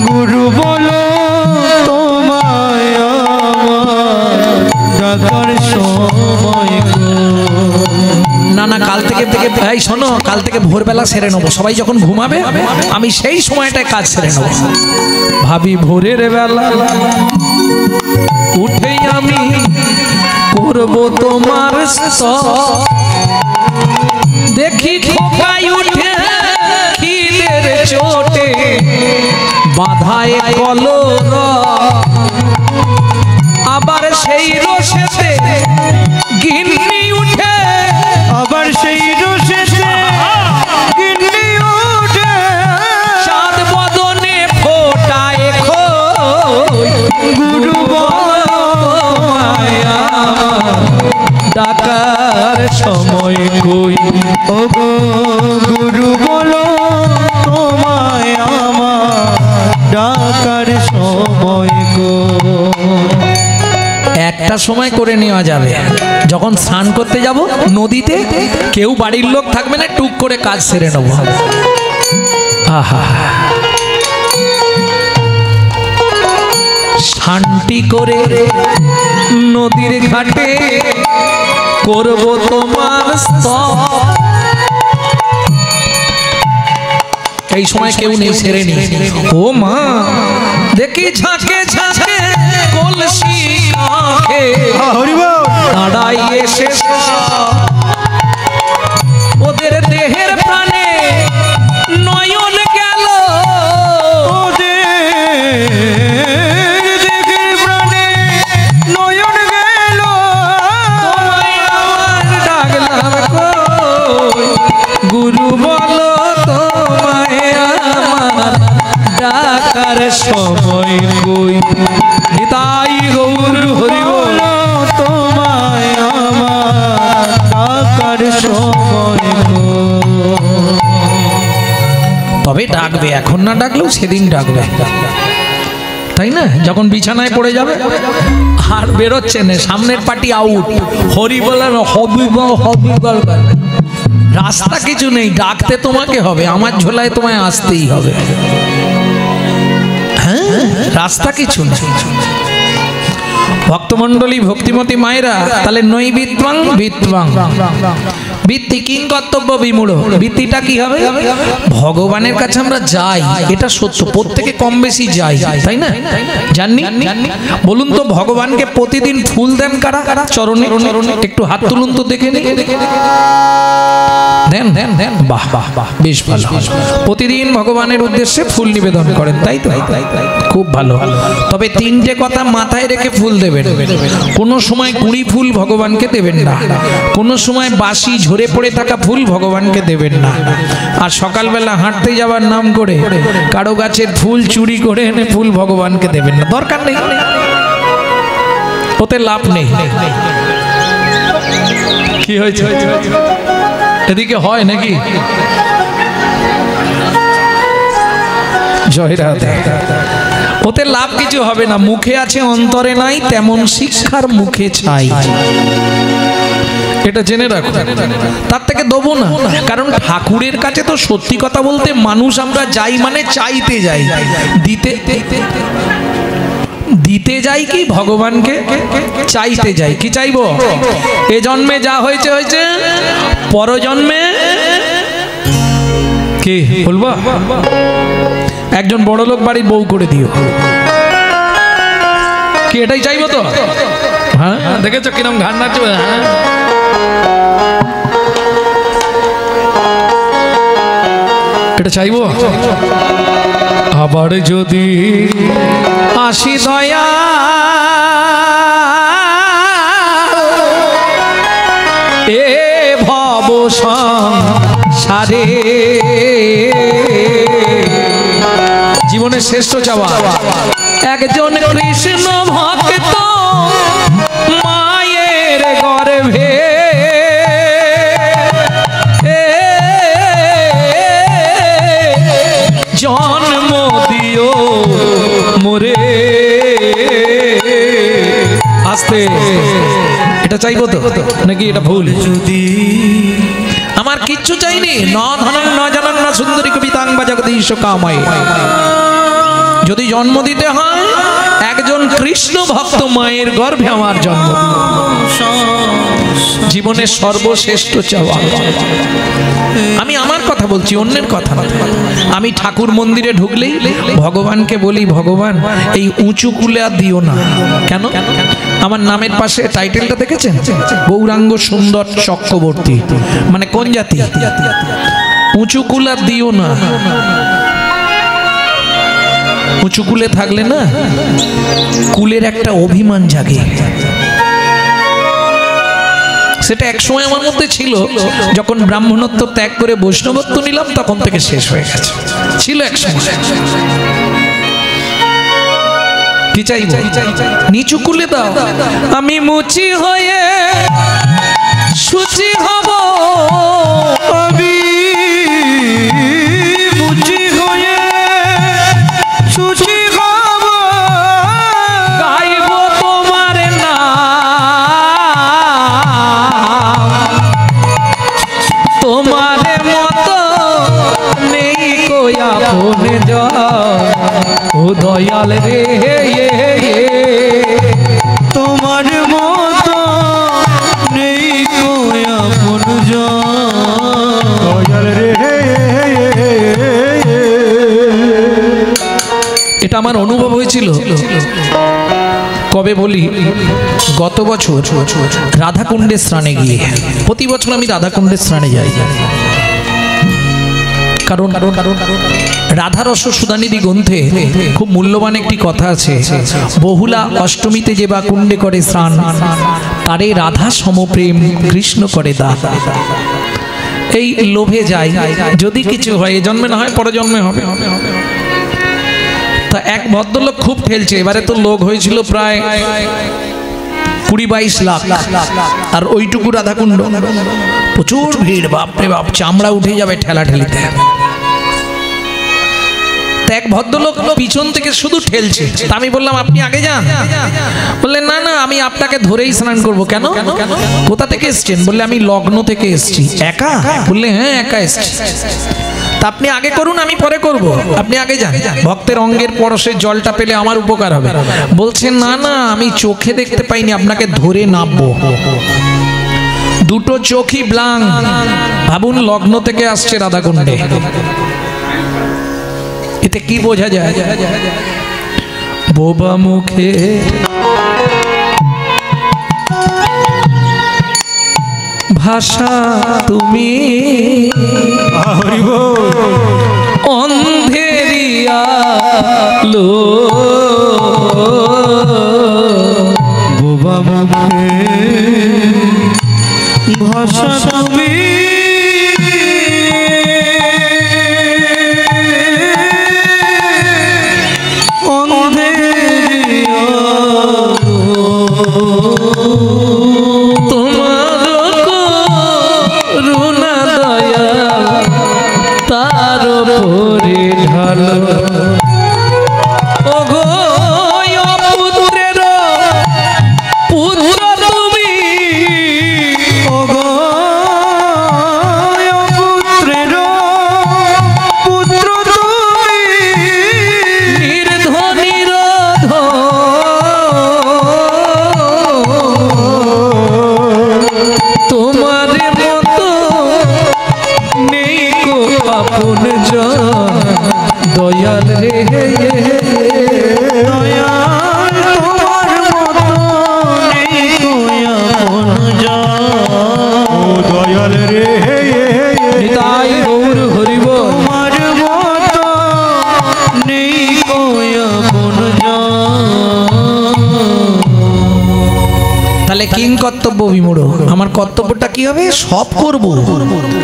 গুরু বলো তোমায় ডাকার সময় গো। না কাল থেকে ভাই শোনো, কাল থেকে ভোরবেলা সেরে নেবো, সবাই যখন ঘুমাবে আমি সেই সময়টায় কাজ সেরে নেবো। ভাবি ভোরের বেলা উঠেই আমি করবো তোমার দেখি খোকায় উঠে খিদের চোটে, বাধায় কলর, আবার সেই রসেতে গিন্নি উঠে, আবার সেই রসেতে গিন্নি উঠে, চাঁদ বদনে ফোটায় খই, গুরু মায়া ডাকার সময় কই, ওগো সময় করে নেওয়া যাবে। যখন স্নান করতে যাব নদীতে, কেউ বাড়ির লোক থাকবে না, টুক করে কাজ সেরে নেব। আহা, শান্তি করে নদীর ঘাটে করব তোমার স্তব। এই সময় কেউ নেই, সেরে নি। ও মা দেখি ঝাঁকে ঝাঁকে কলসি কাঁখে দাঁড়াই এসে ওদের দেহের প্রাণে নয়ন গেল, গুরু বলো তোমায় আমার ডাকার সময় কই। নিতাই গৌর হরি বল তোমায় আমার ডাকার সময় কই। তবে ডাকবে, এখন না ডাকলেও সেদিন ডাকবে, তাই না? যখন বিছানায় পড়ে যাবে আর বেরোচ্ছে না, সামনের পার্টি আউট, হরি বলার হবি বল হবি বল, রাস্তা কিছু নেই, ডাকতে তোমাকে হবে, আমার ঝোলায় তোমায় আসতেই হবে। হ্যাঁ, রাস্তা কিছু নেই। ভক্তমণ্ডলী, ভক্তিমতী মায়েরা, তাহলে নৈবিত্বাং বিত্বাং বৃত্তি কিং কর্তব্য বিমূঢ়। বৃত্তিটা কি হবে? ভগবানের কাছে আমরা যাই, এটা সত্য, প্রত্যেকে কম বেশি যাই, তাই না? জাননি? বলুন তো, ভগবানকে প্রতিদিন ফুল দেন কারা? চরণে একটু হাত তুলুন তো দেখে নি। দেন দেন দেন, বাহ বাহ বাহ, বেশ ভালো। প্রতিদিন ভগবানের উদ্দেশ্যে ফুল নিবেদন করেন, তাই তো? খুব ভালো। তবে তিনটে কথা মাথায় রেখে ফুল দেবেন। কোনো সময় কুড়ি ফুল ভগবানকে দেবেন না, কোনো সময় বাসি ঝরে পড়ে থাকা ফুল ভগবানকে দেবেন না, আর সকালবেলা হাঁটতে যাওয়ার নাম করে কারো গাছের ফুল চুরি করে এনে ফুল ভগবানকে দেবেন না, দরকার নেই, ওতে লাভ নেই। কি হয়েছে? এদিকে হয় নাকি? জয় রাধে। ওতে লাভ কিছু হবে না। মুখে আছে অন্তরে নাই, তেমন শিক্ষার মুখে চাই, এটা জেনে রাখো। তার থেকে দেবো না, কারণ ঠাকুরের কাছে তো সত্যি কথা বলতে মানুষ আমরা যাই মানে চাইতে যাই, দিতে দিতে যাই কি ভগবানকে চাইতে যাই। কি চাইবো? এ জন্মে যা হয়েছে হয়েছে, পরজন্মে কি বলবো, একজন বড় লোক বাড়ির বউ করে দিও। কি এটাই চাইবো তো? হ্যাঁ, দেখেছো কিরম ঘাড় নাচবে? হ্যাঁ, এটা চাইবো। আবার যদি আসি দয়া এ ভব সংসারে, জীবনের শ্রেষ্ঠ চাওয়া একজন কৃষ্ণ ভক্ত মায়ের গর্ভে জন্ম দিও মোরে। আস্তে, এটা চাইবো তো নাকি এটা ভুল? যদি আমার কিচ্ছু চাইনি, ন ধনং ন জনং ন সুন্দরী কবিতাং বা জগদীশ কামায়, যদি জন্ম দিতে হয় একজন কৃষ্ণ ভক্ত মায়ের গর্ভে আমার জন্ম, জীবনের সর্বশ্রেষ্ঠ চাওয়া। আমি আমার কথা বলছি, অন্যের কথা না। আমি ঠাকুর মন্দিরে ঢুকলেই ভগবানকে বলি, ভগবান এই উঁচু কুলে আর দিও না। কেন? আমার নামের পাশে টাইটেলটা দেখেছেন? গৌরাঙ্গ সুন্দর চক্রবর্তী, মানে কোন জাতি? উঁচু কুল আর দিও না। উঁচু কুলে থাকলে না কুলের একটা অভিমান জাগে, সেটা একসময় আমার মধ্যে ছিল, যখন ব্রাহ্মণত্ব ত্যাগ করে বৈষ্ণবত্ব নিলাম তখন থেকে শেষ হয়ে গেছে। ছিল একসময়। কি চাইব? নিচু কুলে দাও, আমি মুচি হয়ে সুচি হব, আমি মুচি হয়ে সুচি হব, গাইব তোমার নাম দয়াল রে তোমার মতো নেই কই আপনজন দয়াল রে। এটা আমার অনুভব হয়েছিল কবে বলি, গত বছর রাধাকুণ্ডে স্নানে গিয়ে। প্রতি বছর আমি রাধাকুণ্ডে স্নানে যাই, কারণ রাধারস সুধানিধি গ্রন্থে খুব মূল্যবান একটি কথা আছে, বহুলা অষ্টমীতে যে বা কুণ্ডে করে স্নান, তারে রাধা সমপ্রেম কৃষ্ণ করে দান। এই লোভে যায়, যদি কিছু হয় এ জন্মে না হয় পরে জন্মে হবে। তা এক ভদ্রলোক খুব ঠেলছে, এবারে তো লোক হয়েছিল প্রায় 20-22 লাখ, আর ওইটুকু রাধাকুণ্ড প্রচুর ভিড়, বাপরে বাপ, চামড়া উঠে যাবে ঠেলা ঠেলিতে। এক ভদ্রলোক পিছন থেকে শুধু ঠেলছে, তা আমি বললাম আপনি আগে যান। বললেন না না, আমি আপনাকে ধরেই স্নান করব। কেন, কোথা থেকে এসছেন? বললে আমি লগ্ন থেকে এসছি। একা? বললে হ্যাঁ একা এসছি। তা আপনি আগে করুন, আমি পরে করব, আপনি আগে যান, ভক্তের অঙ্গের পরশে জলটা পেলে আমার উপকার হবে। বলছেন না না, আমি চোখে দেখতে পাইনি, আপনাকে ধরে নামবো। দুটো চোখই ব্লাং, ভাবুন লগ্ন থেকে আসছে রাধাকুণ্ডে। এতে কি বোঝা যায়? বোবা মুখে ভাষা তুমি, অন্ধেরিয়া লো বোবা মুখে ভাষা তুমি, দয়াল রে দয়াল তোমার মতো নেই কই আপনজন ও দয়াল রে নিতাই গৌর হরি বল। তোমার মতো নেই কই আপনজন। তাহলে কিং কর্তব্য বিমূঢ়, আমার কর্তব্যটা কি হবে? সব করব,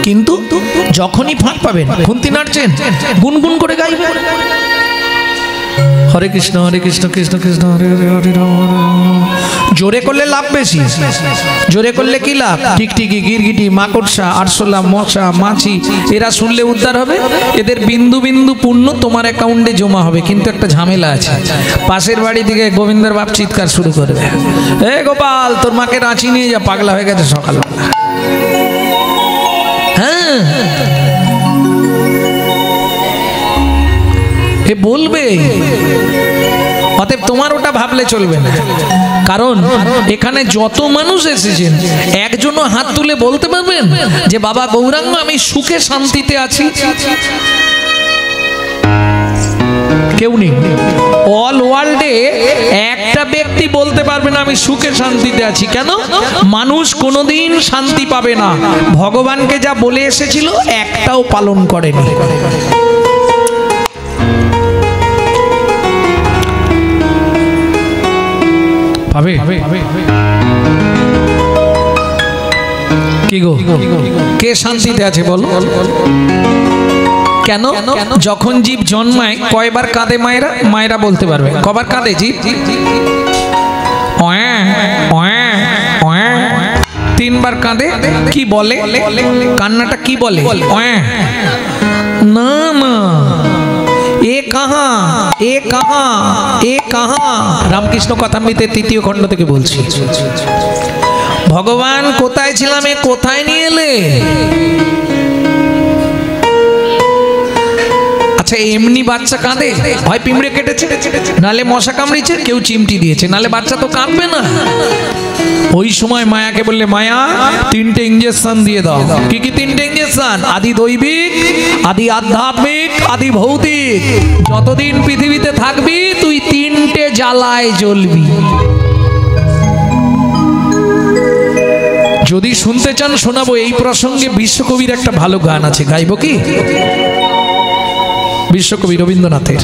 কিন্তু যখনই ফাঁক পাবেন, খুন্তি নাড়ছেন, গুনগুন করে গাইবেন হরে কৃষ্ণ কৃষ্ণ কৃষ্ণ হরে হরে হরে রাম হরে রাম। জোরে করলে লাভ বেশি, জোরে করলে কি লাভ? টিকটিকি, গিরগিটি, মাকড়সা, আরশোলা, মশা, মাছি, এরা শুনলে উদ্ধার হবে। এদের বিন্দু বিন্দু পুণ্য তোমার অ্যাকাউন্টে জমা হবে, কিন্তু একটা ঝামেলা আছে। পাশের বাড়ি থেকে গোবিন্দের বাপ চিৎকার শুরু করবে, এ গোপাল তোর মাকে রাঁচি নিয়ে যা, পাগলা হয়ে গেছে সকালবেলা। হ্যাঁ এ বলবে, অতএব তোমার ওটা ভাবলে চলবে না। কারণ এখানে যত মানুষ এসেছেন, একজনও হাত তুলে বলতে পারবেন যে বাবা গৌরাঙ্গ আমি সুখে শান্তিতে আছি? কেউ নেই। অল ওয়ার্ল্ডে একটা ব্যক্তি বলতে পারবে না আমি সুখে শান্তিতে আছি। কেন? মানুষ কোনোদিন শান্তি পাবে না, ভগবানকে যা বলে এসেছিল একটাও পালন করেনি। পাবে কি গো, কে শান্তিতে আছে বলো? কেন? যখন জীব জন্মায় কয়বার কাঁদে মায়েরা? মায়েরা বলতে পারবে কবার কাঁদে জীব? 3বার কাঁদে। কি বলে? কান্নাটা কি বলে? না না, এ কাহা, এ কাহা, এ কাহা। রামকৃষ্ণ কথামৃতে 3য় খণ্ড থেকে বলছি। ভগবান কোথায় ছিলাম, এ কোথায় নিয়ে এলে? আচ্ছা এমনি বাচ্চা কাঁদে? হয় পিঁমড়ে কেটেছে, নালে মশা কামড়েছে, কেউ চিমটি দিয়েছে, নালে বাচ্চা তো কাঁদবে না। ওই সময় মায়াকে বললে, মায়া 3টে ইঞ্জেকশন দিয়ে দাও। কি কি 3টে ইঞ্জেকশন? আদি দৈবিক, আদি আধ্যাত্মিক, আদি ভৌতিক। যতদিন পৃথিবীতে থাকবি তুই 3টে জ্বালায় জ্বলবি। যদি শুনতে চান শোনাবো। এই প্রসঙ্গে বিশ্বকবির একটা ভালো গান আছে, গাইব কি? বিশ্বকবি রবীন্দ্রনাথের।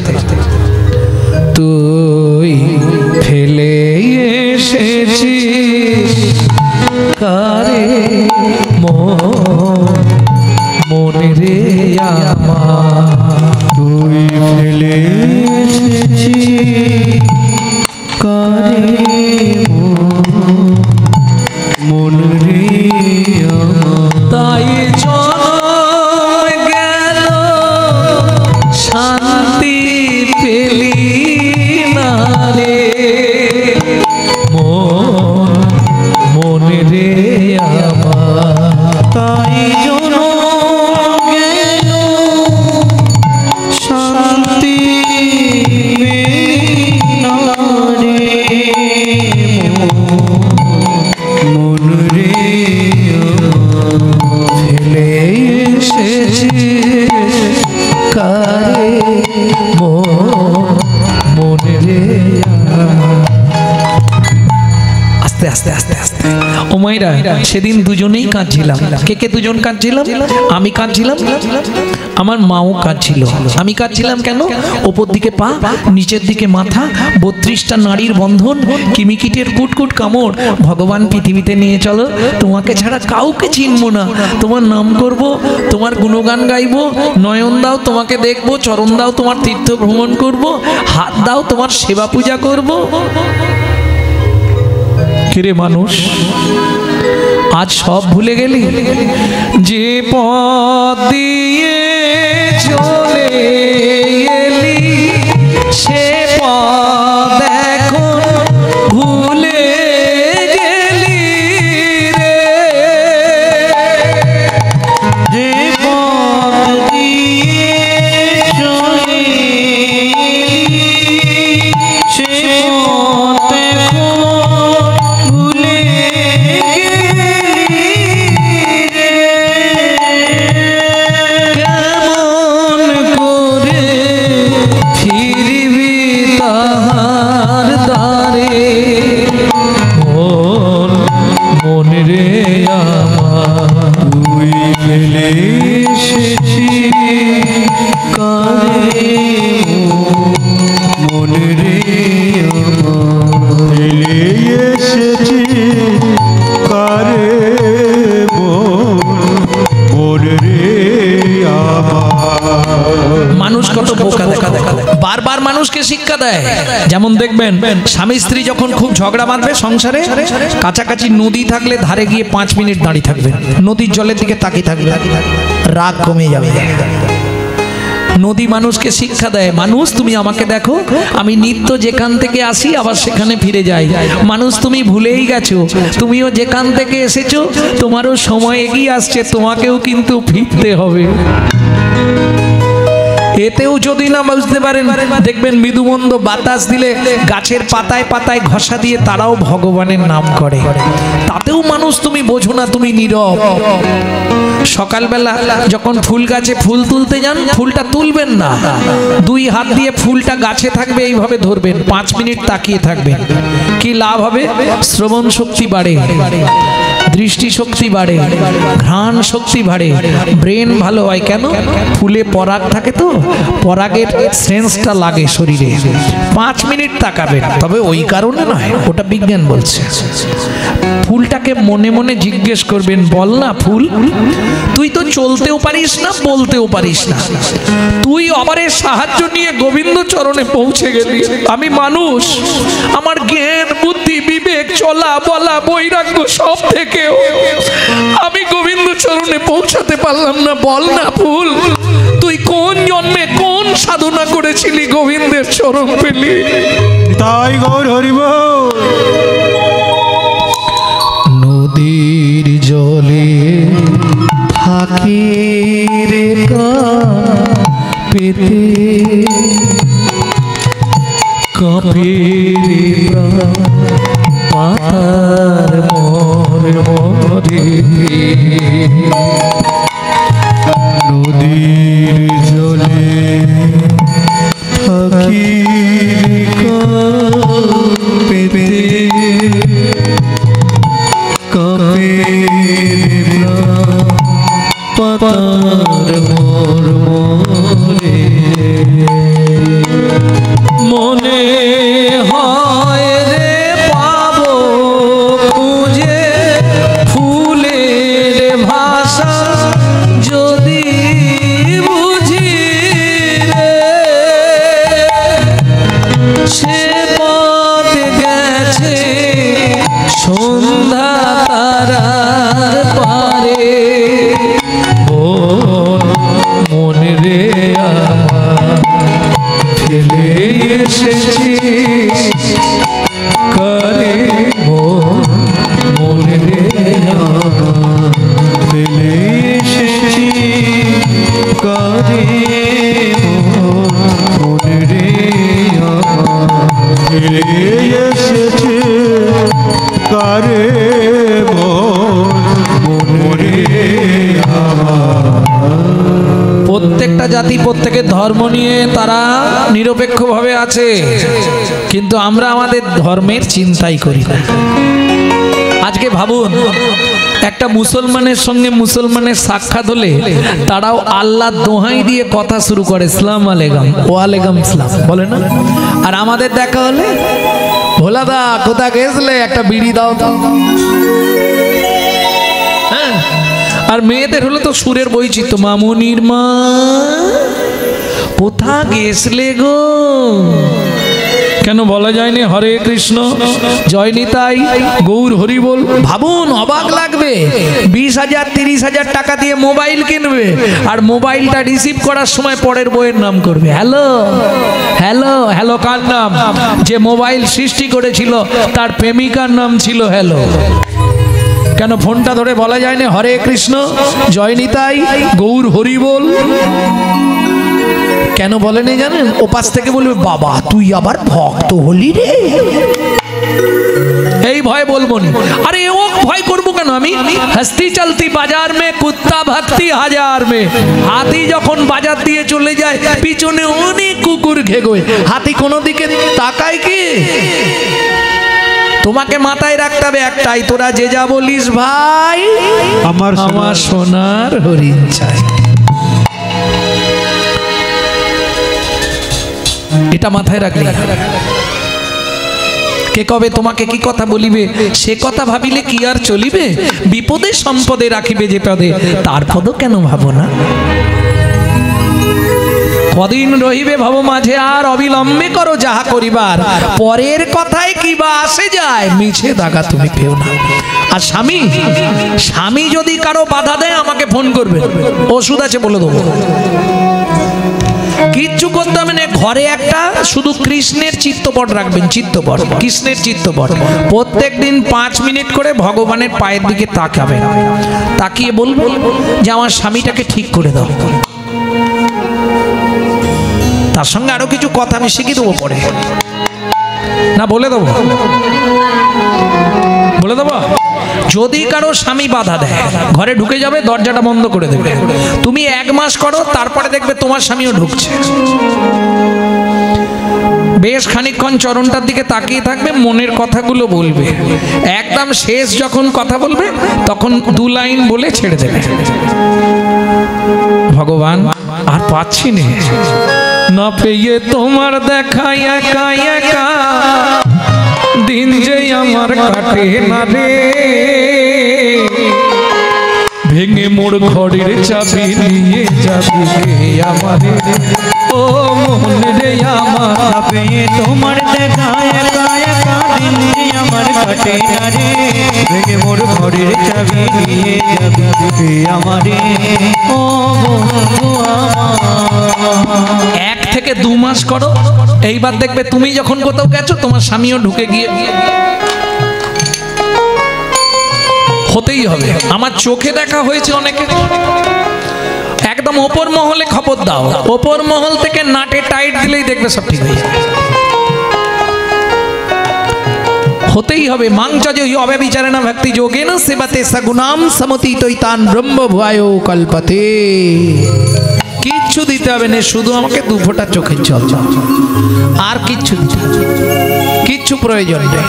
তুই ফেলে এসেছিস কারে মনে রে আমার, তুই ফেলে এসেছিস কারে মন রে আমার। তাই গেল শান্তি পেলি না রে মনে রে আমার। তাই গেল শান্তি না রে মন রে ফেলে এসেছিস কারে মনে রে। আস্তে আস্তে আস্তে আস্তে ও মাইরা, সেদিন দুজনেই কাঁদছিলাম। কে কে দুজন কাঁদছিলাম? আমি কাঁদছিলাম, আমার মাও কাঁদছিল। আমি কাঁদছিলাম কেন? ওপর দিকে পা, নিচের দিকে মাথা, 32টা নারীর বন্ধন, কিমিকিটের কুটকুট কামড়। ভগবান পৃথিবীতে নিয়ে চলো, তোমাকে ছাড়া কাউকে চিনবো না, তোমার নাম করব, তোমার গুণগান গাইব। নয়ন দাও তোমাকে দেখবো, চরণ দাও তোমার তীর্থ ভ্রমণ করব, হাত দাও তোমার সেবা পূজা করব। কিরে মানুষ, আজ সব ভুলে গেলি? যে পথ দিয়ে চলে এলি সে পথ এখন ভুলে গেলি রে। যে পথ দিয়ে চলে সে পথ এখন ভুলে গেলি রে। কেমন করে ফিরবি তাহার দ্বারে মন রে আমার। তুই ফেলে এসেছিস কারে মন রে আমার। ফেলে এসেছিস কারে মন রে আমার। মানুষ কত বোকা দেখা দেখা বারবার মানুষকে শিক্ষা দেয়। যেমন দেখবেন স্বামী স্ত্রী যখন খুব ঝগড়া বাঁধবে সংসারে, কাছাকাছি নদী থাকলে ধারে গিয়ে 5 মিনিট দাঁড়িয়ে থাকবে, নদীর জলের দিকে তাকিয়ে থাকবে, রাগ কমে যাবে। নদী মানুষকে শিক্ষা দেয়, মানুষ তুমি আমাকে দেখো, আমি নিত্য যেখান থেকে আসি আবার সেখানে ফিরে যাই। মানুষ তুমি ভুলেই গেছো, তুমিও যেখান থেকে এসেছো তোমারও সময় এগিয়ে আসছে, তোমাকেও কিন্তু ফিরতে হবে। এতেও যদি না বুঝতে পারেন, দেখবেন মৃদুমন্দ বাতাস দিলে গাছের পাতায় পাতায় ঘষা দিয়ে তারাও ভগবানের নাম করে, তাতেও মানুষ তুমি বোঝো না, তুমি নীরব। সকালবেলা যখন ফুল গাছে ফুল তুলতে যান, ফুলটা তুলবেন না, 2 হাত দিয়ে ফুলটা গাছে থাকবে এইভাবে ধরবেন, 5 মিনিট তাকিয়ে থাকবেন। কি লাভ হবে? শ্রবণ শক্তি বাড়ে, দৃষ্টি শক্তি বাড়ে, ঘ্রাণ শক্তি বাড়ে, ব্রেন ভালো হয়। কেন? ফুলে পরাগ থাকে তো, পরাগের সেন্সটা লাগে শরীরে। 5 মিনিট তাকাবেন, তবে ওই কারণে নয়, ওটা বিজ্ঞান বলছে। ফুলটাকে মনে মনে জিজ্ঞেস করবেন, বল না ফুল, তুই তো চলতেও পারিস না, বলতেও পারিস না, তুই অপারের সাহায্য নিয়ে গোবিন্দ চরণে পৌঁছে গেলি। আমি মানুষ, আমার জ্ঞান বুদ্ধি বিবেক চলা বলা বৈরাগ্য সব থেকেও আমি গোবিন্দ চরণে পৌঁছাতে পারলাম না। বল না ফুল, তুই কোন জন্মে কোন সাধনা করেছিলি গোবিন্দের চরণ পেলি? তাই গৌর হরিব। নদীর জলে থাকি রে পেতে কাঁপে রে প্রাণ পাতার মরে নদীর জলে থাকি পেতে কাঁপে পাতার মরে মনে হয় রে পাবো খুঁজে ফুলের ভাষা যদি বুঝি রে সে পথ গেছে সন্ধ্যা তারার পারে মনে রে আমার ফেলে এসেছি করে মনে রে আমার ফেলে এসেছি কারে মনে রে আমার ফেলে এসেছি কারে মনে রে আমার। প্রত্যেকটা জাতি প্রত্যেকের ধর্ম নিয়ে তারা নিরপেক্ষভাবে আছে, কিন্তু আমরা আমাদের ধর্মের চিন্তাই করি না। আজকে ভাবুন, একটা মুসলমানের সঙ্গে মুসলমানের সাক্ষাৎ হলে তারাও আল্লাহ দোহাই দিয়ে কথা শুরু করে, সালাম আলাইকুম, ওয়ালাইকুম সালাম বলে না। আর আমাদের দেখা হলে, ভোলাদা কোথা গেছলে, একটা বিড়ি দাও দাও। হ্যাঁ, আর মেয়েদের হলো তো সুরের বৈচিত্র্য, মামুনির মা কোথা গেছলে গো, কেন বলা যায়নি হরে কৃষ্ণ জয় নিতাই গৌর হরি বল। ভাবুন, অবাক লাগবে, 20,000 30,000 টাকা দিয়ে মোবাইল কিনবে, আর মোবাইলটা রিসিভ করার সময় পরের বইয়ের নাম করবে, হ্যালো হ্যালো হ্যালো। কার নাম? যে মোবাইল সৃষ্টি করেছিল তার প্রেমিকার নাম ছিল হ্যালো। কেন ফোনটা ধরে বলা যায় না হরে কৃষ্ণ জয় নিতাই গৌর হরি বল? কেন বলেনি জানেন? ওপাশ থেকে বলবে, বাবা তুই আবার ভক্ত হলি রে, এই ভয় বলবো না। আরে ও ভয় করবো কেন? আমি হস্তি চলতি বাজার মে কুত্তা ভক্তি হাজার মে। হাতি যখন বাজার দিয়ে চলে যায়, পিছনে অনেক কুকুর ঘেগোয়, হাতি কোনো দিকে তাকায় কি? তোমাকে মাথায় রাখতে হবে একটাই, তোরা যে যা বলিস ভাই, আমার সোনার হরিণ চাই। এটা মাথায় রাখলে কে কবে তোমাকে কি কথা বলিবে, সে কথা ভাবিলে কি আর চলিবে? বিপদে সম্পদে রাখিবে যে পদে, তার পদও কেন ভাবো না? কদিন রহিবে ভব মাঝে, আর অবিলম্বে করো যাহা করিবার, পরের কথায় কি বা আসে যায়, মিছে দাগা তুমি পেও না। আর স্বামী যদি কারো বাধা দেয় আমাকে ফোন করবে, ওষুধ আছে বলে দেবো, কিচ্ছু করতে হবে না। ঘরে একটা শুধু কৃষ্ণের চিত্তপট রাখবেন, চিত্তপট, কৃষ্ণের চিত্তপট। প্রত্যেক দিন 5 মিনিট করে ভগবানের পায়ের দিকে তাকাবেন, তাকিয়ে বলবেন যে আমার স্বামীটাকে ঠিক করে দাও। তার সঙ্গে আরো কিছু কথা আমি শিখিয়ে দেবো পরে, না বলে দেবো, বলে দেবো। যদি কারো স্বামী বাধা দেয়, ঘরে ঢুকে যাবে, দরজাটা বন্ধ করে দেবে। তুমি 1 মাস করো, তারপরে দেখবে তোমার স্বামীও ঢুকছে। বেশ খানিকক্ষণ চরণটার দিকে তাকিয়ে থাকবে, মনের কথাগুলো বলবে। একদম শেষ যখন কথা বলবে, তখন 2 লাইন বলে ছেড়ে দেবে। ভগবান আর পাচ্ছি না পেয়ে তোমার দেখা, একা একা দিন যে আমার কাটে না রে, ভেঙে মোর ঘরের চাবি নিয়ে যাবি আমারে, ও মন রে আমার পেয়ে তোমার দেখা, একা একা দিন যে আমার কাটে না রে, ভেঙে মোর ঘরের চাবি নিয়ে যাবি আমারে, ও বন্ধু আমার। 1 থেকে 2 মাস করো, এইবার দেখবে তুমি যখন কোথাও গেছো তোমার স্বামীও ঢুকে গিয়ে, হতেই হবে। আমার চোখে দেখা হয়েছে অনেকে, একদম ওপর মহলে খবর দাও, ওপর মহল থেকে নাটে টাইট দিলেই দেখবে সব ঠিক হয়ে যাবে। হতেই হবে। মাংচজ অব্যবিচারেণ ভক্তি যোগেন সেবাতে সগুণাম সমতীতৈতান ব্রহ্ম ভুয়ায় কল্পতে। কিচ্ছু দিতে হবে না, শুধু আমাকে 2 ফোঁটা চোখের জল, আর কিচ্ছু কিচ্ছু প্রয়োজন নেই।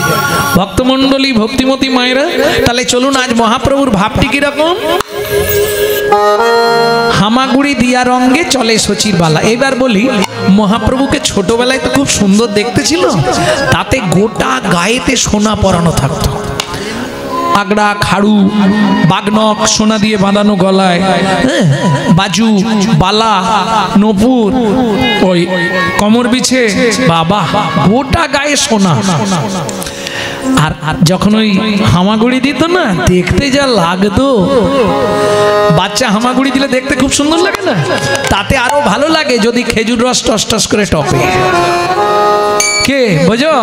ভক্তমণ্ডলী, ভক্তিমতী মায়েরা, তাহলে চলুন আজ মহাপ্রভুর ভাবটি কিরকম। হামাগুড়ি দিয়া রঙ্গে চলে শচীর বালা। এবার বলি, মহাপ্রভুকে ছোটবেলায় তো খুব সুন্দর দেখতে ছিল, তাতে গোটা গায়েতে সোনা পরানো থাকতো, আগড়া, খাড়ু, বাগনক সোনা দিয়ে বাঁধানো গলায়, বাজু, বালা, নপুর, ওই কমর বিছে, বাবা গোটা গায়ে সোনা। আর যখন ওই হামাগুড়ি দিত না, দেখতে যা লাগতো। বাচ্চা হামাগুড়ি দিলে দেখতে খুব সুন্দর লাগে না? তাতে আরো ভালো লাগে যদি খেজুর রস টস টস করে টপে। কে বোঝো?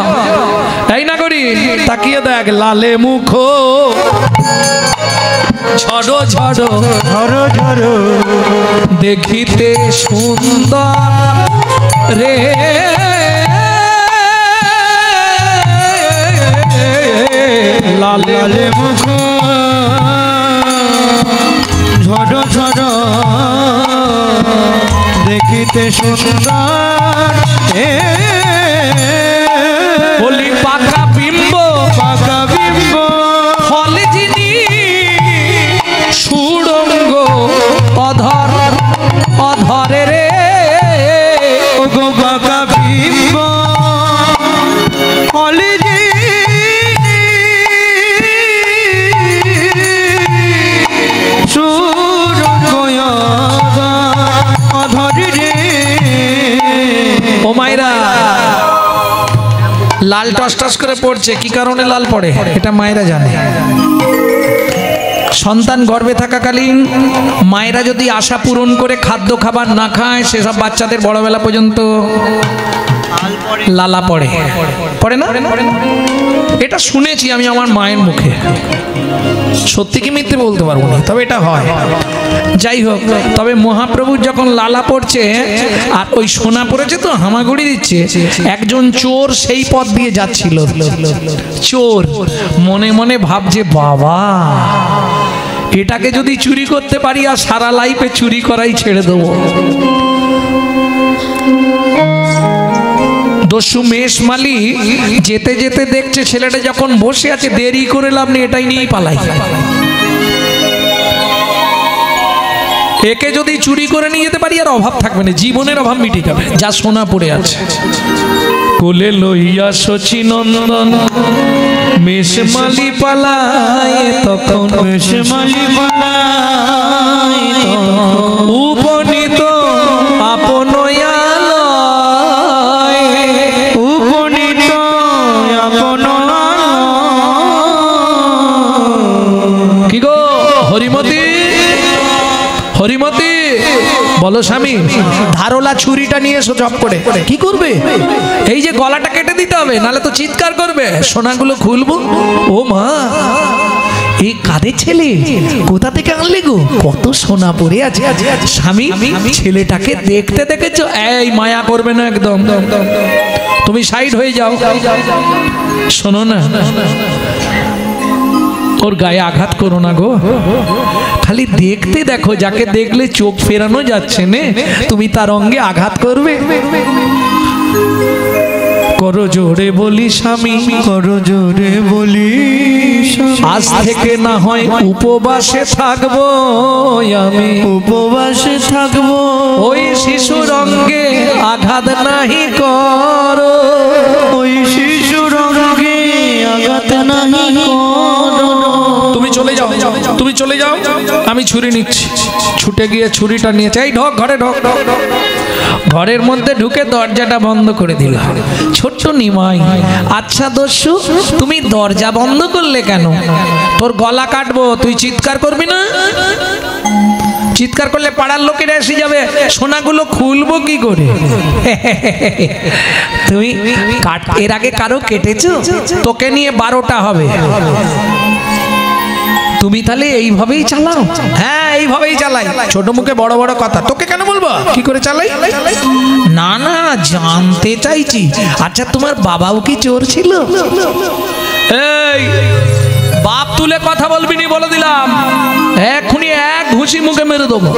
তাই না করি? তাকিয়ে দেখ, লালে মুখ ঝড়ো ঝড়ো ঝড়ো ঝড়ো দেখিতে সুন্দর রে, লালে লালে মুখ ঝড়ো ঝড়ো দেখিতে সুন্দর, বলি পাকা বিম্ব, পাকা বিম্ব ফলে যিনি সুড়ঙ্গ অধর অধরে রে, ও গো পাকা বিম্ব ফলে ও মায়েরা, লাল টস টস করে পড়ছে, কি কারণে লাল পড়ে এটা মায়েরা জানে। সন্তান গর্ভে থাকাকালীন মায়েরা যদি আশা পূরণ করে খাদ্য খাবার না খায়, সেসব বাচ্চাদের বড়বেলা পর্যন্ত লালা পড়ে, পড়ে না? এটা শুনেছি আমি আমার মায়ের মুখে, সত্যি কি মিথ্যে বলতে পারবো না, তবে এটা হয়। যাই হোক, তবে মহাপ্রভুর যখন লালা পড়ছে আর ওই সোনা পড়েছে তো হামাগুড়ি দিচ্ছে, একজন চোর সেই পথ দিয়ে যাচ্ছিল। চোর মনে মনে ভাবছে, বাবা এটাকে যদি চুরি করতে পারি আর সারা লাইফে চুরি করাই ছেড়ে দেবো। দস্যু মেষমালি যেতে যেতে দেখছে ছেলেটা যখন বসে আছে, দেরি করে লাভ নেই, এটাই নিয়েই পালাই। একে যদি চুরি করে নিয়ে যেতে পারি আর অভাব থাকবে না, জীবনের অভাব মিটে যাবে। যা সোনা পড়ে আছে, কোলে লইয়া শচী নন্দন মেষমালি পালায়, তখন মেষমালি পালায়, উপনীত আপন উপনীত আপন। কি গো হরিমতি, হরিমতি বলো স্বামী, ধারলা ছুরিটা নিয়ে এসো চপ করে। কি করবে? এই যে গলাটা কেটে দিতে হবে, নালে তো চিৎকার করবে। সোনাগুলো খুলবো। ও মা, এই কাদের ছেলে? কোথা থেকে আনলি গো? কত সোনা পড়ে আছে। স্বামী, ছেলেটাকে দেখতে দেখেছো? এই মায়া করবে না একদম, তুমি সাইড হয়ে যাও। শোনো না, ওর গায়ে আঘাত করো না গো, খালি দেখতে দেখো। যাকে দেখলে চোখ ফেরানো যাচ্ছে না, তুমি তার অঙ্গে আঘাত করবে? করো জোরে বলি স্বামী, করো জোরে বলি, আজ থেকে না হয় উপবাসে থাকবো আমি, উপবাসে থাকবো। ওই শিশুর অঙ্গে আঘাত নাহি করো, ওই শিশুর অঙ্গে আঘাত নাহি করো। তুমি চলে যাও, তুমি চলে যাও, আমি ছুরি নিচ্ছি। ছুটে গিয়ে ছুরিটা নিয়ে চাই, ঢক ঘরে ঢক ঢক ঢক। ঘরের মধ্যে ঢুকে দরজাটা বন্ধ করে দিল। ছোট্ট নিমাই, আচ্ছা দস্যু, তুমি দরজা বন্ধ করলে কেন? তোর গলা কাটবো, তুই চিৎকার করবি না? চিৎকার করলে পাড়ার লোকেরা এসে যাবে, সোনাগুলো খুলবো কি করে? তুমি এর আগে কারো কেটেছো? তোকে নিয়ে 12টা হবে। তুমি তাহলে এইভাবেই চালাও? হ্যাঁ, এইভাবেই চালাই। ছোট মুখে বড় বড় কথা, তোকে কেন বলবো কি করে চালাই? না না, জানতে চাইছি। আচ্ছা, তোমার বাবাও কি চোর ছিল? এই বাপ তুলে কথা বলবি নি, বলে দিলাম। এখনই এক ঘুষি মুখে মেরে দেবো।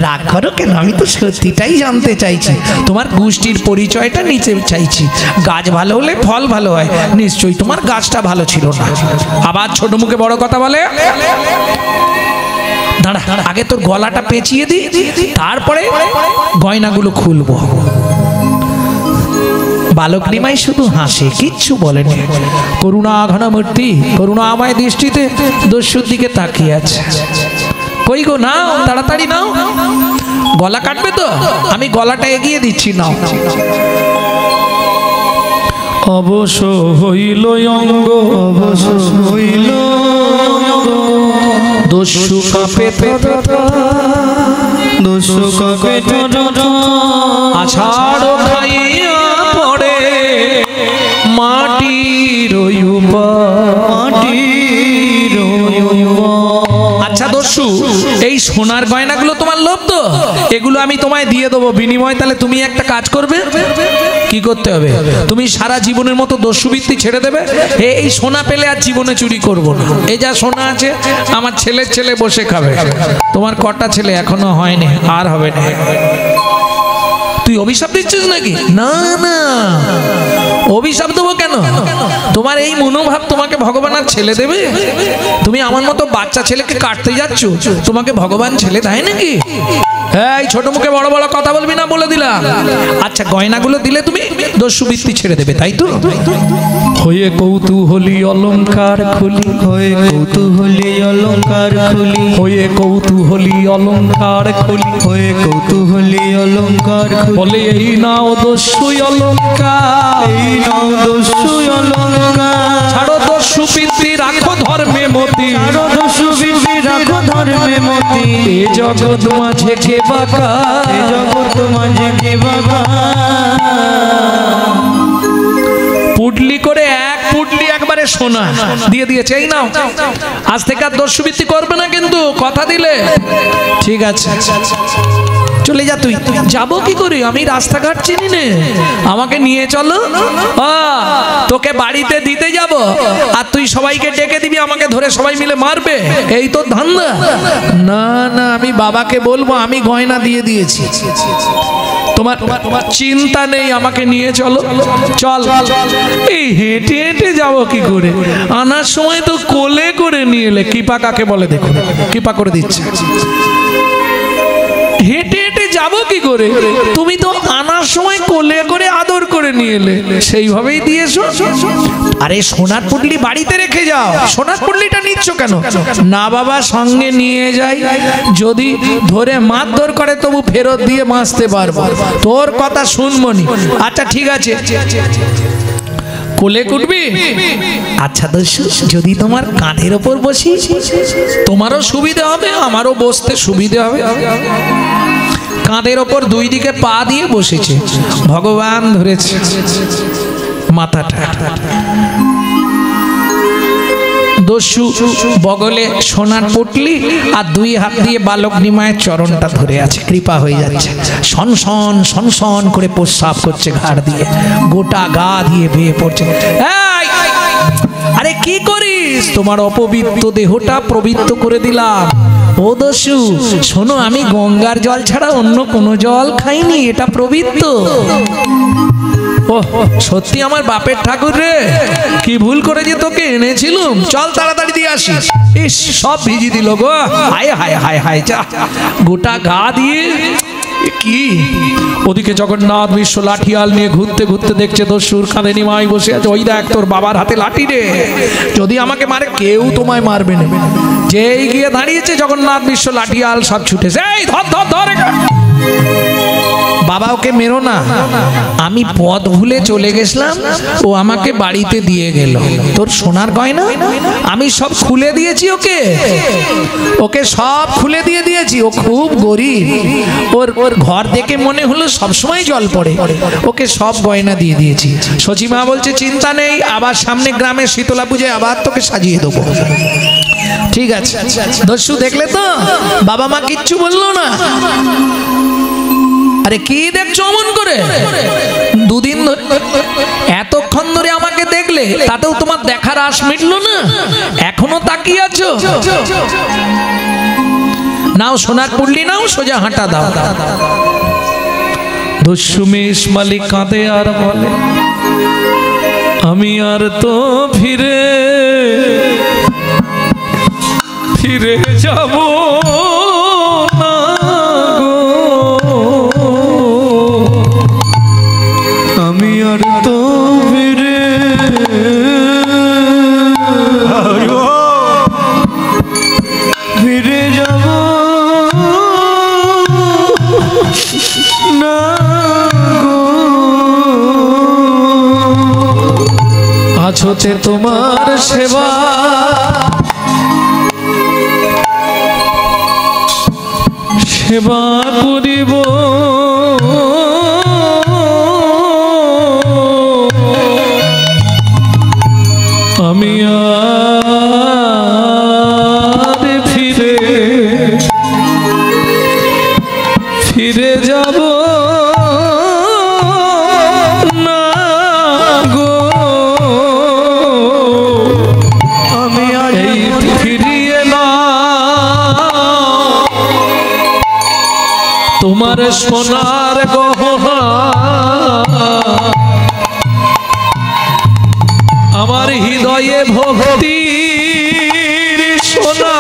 রাগ করো কেন? আমি তো সত্যিটাই জানতে চাইছি। তোমার গোষ্ঠীর পরিচয়টা নিতে চাইছি। গাছ ভালো হলে ফল ভালো হয়, নিশ্চয়ই তোমার গাছটা ভালো ছিল না। আবার ছোট মুখে বড় কথা বলে। দাঁড়া, আগে তোর গলাটা পেঁচিয়ে দিই, তারপরে গয়নাগুলো খুলবো। বালক নিমাই শুধু হাসে, কিচ্ছু বলেনি। করুণা ঘন মূর্তি করুণাময় দৃষ্টিতে দস্যুর দিকে তাকিয়ে আছে। কই গো, নাও তাড়াতাড়ি নাও। গলা কাটবে তো? আমি গলাটা এগিয়ে দিচ্ছি, নাও। অবশ হইল অঙ্গ, অবশ হইল দস্যু কাপে দস্যু কাপে আষাঢ় খাইয়া পড়ে মাটির মাটির। আচ্ছা দস্যু, এই সোনার গয়নাগুলো তোমার লোভ তো? এগুলো আমি তোমায় দিয়ে দেবো, বিনিময় তাহলে তুমি একটা কাজ করবে। কি করতে হবে? তুমি সারা জীবনের মতো দস্যুবৃত্তি ছেড়ে দেবে। এই সোনা পেলে আর জীবনে চুরি করব না। এই যা সোনা আছে আমার ছেলের ছেলে বসে খাবে। তোমার কটা ছেলে? এখনো হয়নি, আর হবে না। তুই অভিশাপ দিচ্ছিস নাকি? না না, অভিশাপ দেবো কেন? তোমার এই মনোভাব তোমাকে ভগবান আর ছেলে দেবে? তুমি আমার মতো বাচ্চা ছেলেকে কাটতে যাচ্ছ, তোমাকে ভগবান ছেলে দেয় নাকি? এই ছোট মুখে বড় বড় কথা বলবি না, বলে দিলাম। আচ্ছা, গয়নাগুলো দিলে তুমি দস্যুবৃত্তি ছেড়ে দেবে, তাই তো? হয়ে কৌতূহলী অলংকার খুলি, হয়ে কৌতূহলী অলংকার খুলি, হয়ে কৌতূহলী অলংকার খুলি, হয়ে কৌতূহলী অলংকার খুলি। বলে এই নাও দস্যু অলংকার, এই নাও দস্যু অলংকার। ছাড়ো দস্যুবৃত্তি, রাখো ধর্মে মতি, ছাড়ো দস্যুবৃত্তি, রাখো ধর্মে মতি। এ জগৎ মাঝে কে বাঁকা, এ জগৎ মাঝে কে বাবা। পুটলি করে এক পুটলি একবারে সোনা দিয়ে দিয়েছে। এই নাও, আজ থেকে আর দস্যুবৃত্তি করবে না কিন্তু, কথা দিলে? ঠিক আছে, চলে যা। তুই যাবো কি করে? আমি রাস্তাঘাট চিনি নে, আমাকে নিয়ে চলো। তোকে বাড়িতে দিতে যাব, আর তুই সবাইকে ডেকে দিবি, আমাকে ধরে সবাই মিলে মারবে, এই তো ধান্দা? না না, আমি বাবাকে বলবো আমি গয়না দিয়ে দিয়েছি। তোমার চিন্তা নেই, আমাকে নিয়ে চলো। চল। এই হেঁটে হেঁটে যাবো কি করে? আনার সময় তো কোলে করে নিয়ে এলে। কৃপা কাকে বলে দেখুন, কৃপা করে দিচ্ছে। হেঁটে হেঁটে যাবো কি করে? তুমি তো আনার সময় কোলে করে আদর করে নিয়ে এলে, সেইভাবেই দিয়েছো। আরে সোনার পুটলি বাড়িতে রেখে যাও। সোনার পুটলিটা নিচ্ছ কেন? না বাবা, সঙ্গে নিয়ে যাই, যদি ধরে মারধর করে তবু ফেরত দিয়ে বাঁচতে পারবো। তোর কথা শুনবো নি। আচ্ছা ঠিক আছে, কোলে কুটবি? আচ্ছা দস্যু, যদি তোমার কাঁধের ওপর বসি তোমারও সুবিধা হবে, আমারও বসতে সুবিধা হবে। কাঁধের ওপর দুই দিকে পা দিয়ে বসেছে, ভগবান ধরেছে মাথাটা। দস্যু বগলে সোনার পুটলি আর দুই হাত দিয়ে বালক নিমায়ের চরণটা ধরে আছে। কৃপা হয়ে যাচ্ছে, সনসন সনসন করে প্রস্রাব করছে ঘাড় দিয়ে, গোটা গা দিয়ে বেয়ে পড়ছে। আরে কি করিস? তোমার অপবিত্র দেহটা পবিত্র করে দিলাম। ও দস্যু শোনো, আমি গঙ্গার জল ছাড়া অন্য কোনো জল খাইনি, এটা পবিত্র। ও সত্যি আমার বাপের ঠাকুর রে, কি ভুল করে যে তোকে এনেছিলাম। চল তাড়াতাড়ি দিয়ে আসি। ইস, সব ভিজি দিল গো। হায় হায় হায় হায়, যা গোটা গা দিয়ে। কি ওদিকে জগন্নাথ মিশ্র লাঠিয়াল নিয়ে ঘুরতে ঘুরতে দেখছে দস্যুর কাঁধে নিমাই বসে আছে। ওই দেখ, তোর বাবার হাতে লাঠি রে, যদি আমাকে মারে কেউ তোমায় মারবে না। যেই গিয়ে দাঁড়িয়েছে জগন্নাথ মিশ্র লাঠিয়াল সব ছুটেছে। এই ধর ধর ধর, বাবা ওকে মেরো না, আমি পথ ভুলে চলে গেছিলাম, ও আমাকে বাড়িতে দিয়ে গেল তোর সোনার গয়না, আমি সব খুলে দিয়েছি ওকে, ওকে সব খুলে দিয়েছি। ও খুব গরিব, ওর ঘর দেখে মনে হলো সবসময় জল পড়ে, ওকে সব গয়না দিয়ে দিয়েছি। সচিমা বলছে চিন্তা নেই, আবার সামনে গ্রামে শীতলা পূজায় আবার তোকে সাজিয়ে দেবো। ঠিক আছে। দস্যু দেখলে তো বাবা মা কিচ্ছু বললো না। আরে কি দেখছো অমন করে? দুদিন ধরে এতক্ষণ ধরে আমাকে দেখলে, তাতেও তোমার দেখার আশ মিটলো না, এখনো তাকিয়ে আছো? নাও সোনার পুডলি নাও, সোজা হাঁটা দাও। দস্যু মেষ মালিক কাঁদে আর বলে আমি আর তো ফিরে যাব না গো, আমি আর তো ফিরে যাব না গো। আজ হতে তোমার সেবা করিব, আমি আর ফিরে যাব না গো, আমি আর ফিরিয়ে না তোমার সোনার গহনা, আমার হৃদয়ে ভক্তির সোনা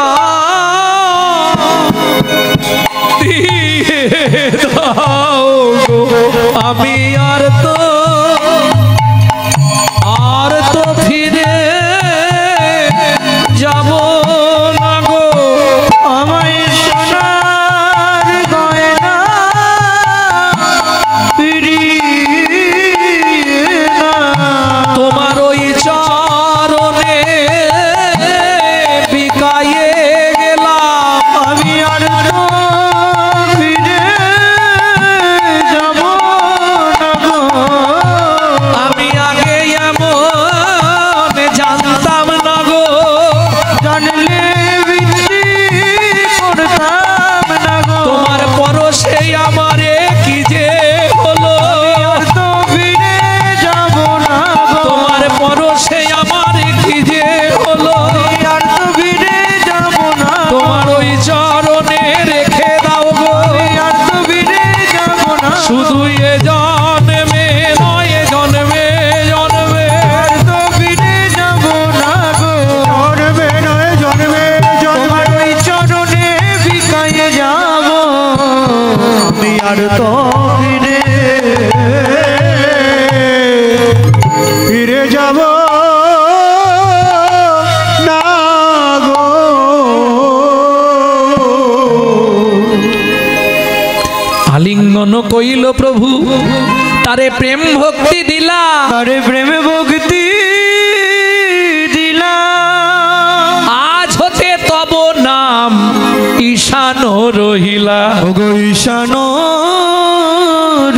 দিয়ে দাও গো, আমি আর তো ফিরে যাব না গো, আমায় সোনার গয়না ফিরিয়ে না। তোমার ওই চরণে বিকায়ে গেলাম, আমি আর তো ফিরে যাব না গো, আমি আগে এমন জানতাম না গো, জানলে বিক্রি করতাম না গো, তোমার পরশে আমারে কি যে হলো, আর তো ফিরে যাব না গো, তোমার পরশে আমার কি যে হলো, আর তো ফিরে যাব না গো, তোমার ওই চরণে রেখে দাও গো, আর তো ফিরে যাব না, শুধু এ জন্মে নয় জন্মে জন্মে, আর তো ফিরে যাব না গো, জন্মে নয় জন্মে তোমার ওই চরণে বিকায়ে যাব, আমি আর তো ফিরে যাব না গো। আলিঙ্গন কইল প্রভু তারে প্রেম ভক্তি দিলা, আরে প্রেম ভক্তি দিলা, আজ হতে তব নাম ঈশান রহিলা, ওগো ঈশান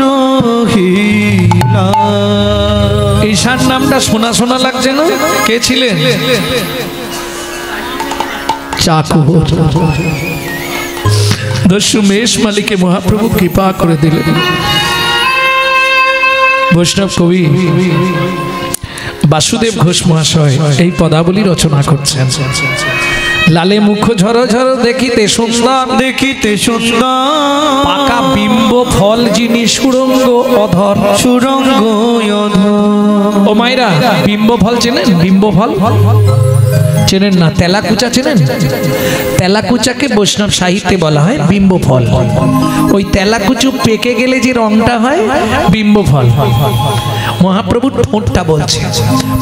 রহিলা। ঈশান নামটা শোনা শোনা লাগছে না? কে ছিলেন? চাকর। দস্যু মেষ মালিকে মহাপ্রভু কৃপা করে দিলেন। বৈষ্ণব কবি বাসুদেব ঘোষ মহাশয় এই পদাবলী রচনা করছেন। লালে মুখ ঝর ঝর দেখিতে সুন্দর, দেখিতে সুন্দর, পাকা বিম্ব ফল যিনি সুরঙ্গ অধর, সুরঙ্গ ও মাইরা বিম্ব ফল চেনেন? বিম্ব ফল চেনেন না? তেলাকুচা চেনেন? তেলাকুচাকে বৈষ্ণব সাহিত্যে বলা হয় বিম্ব ফল। ওই তেলাকুচু পেকে গেলে যে রংটা হয় বিম্ব ফল। মহাপ্রভুর ঠোঁটটা বলছে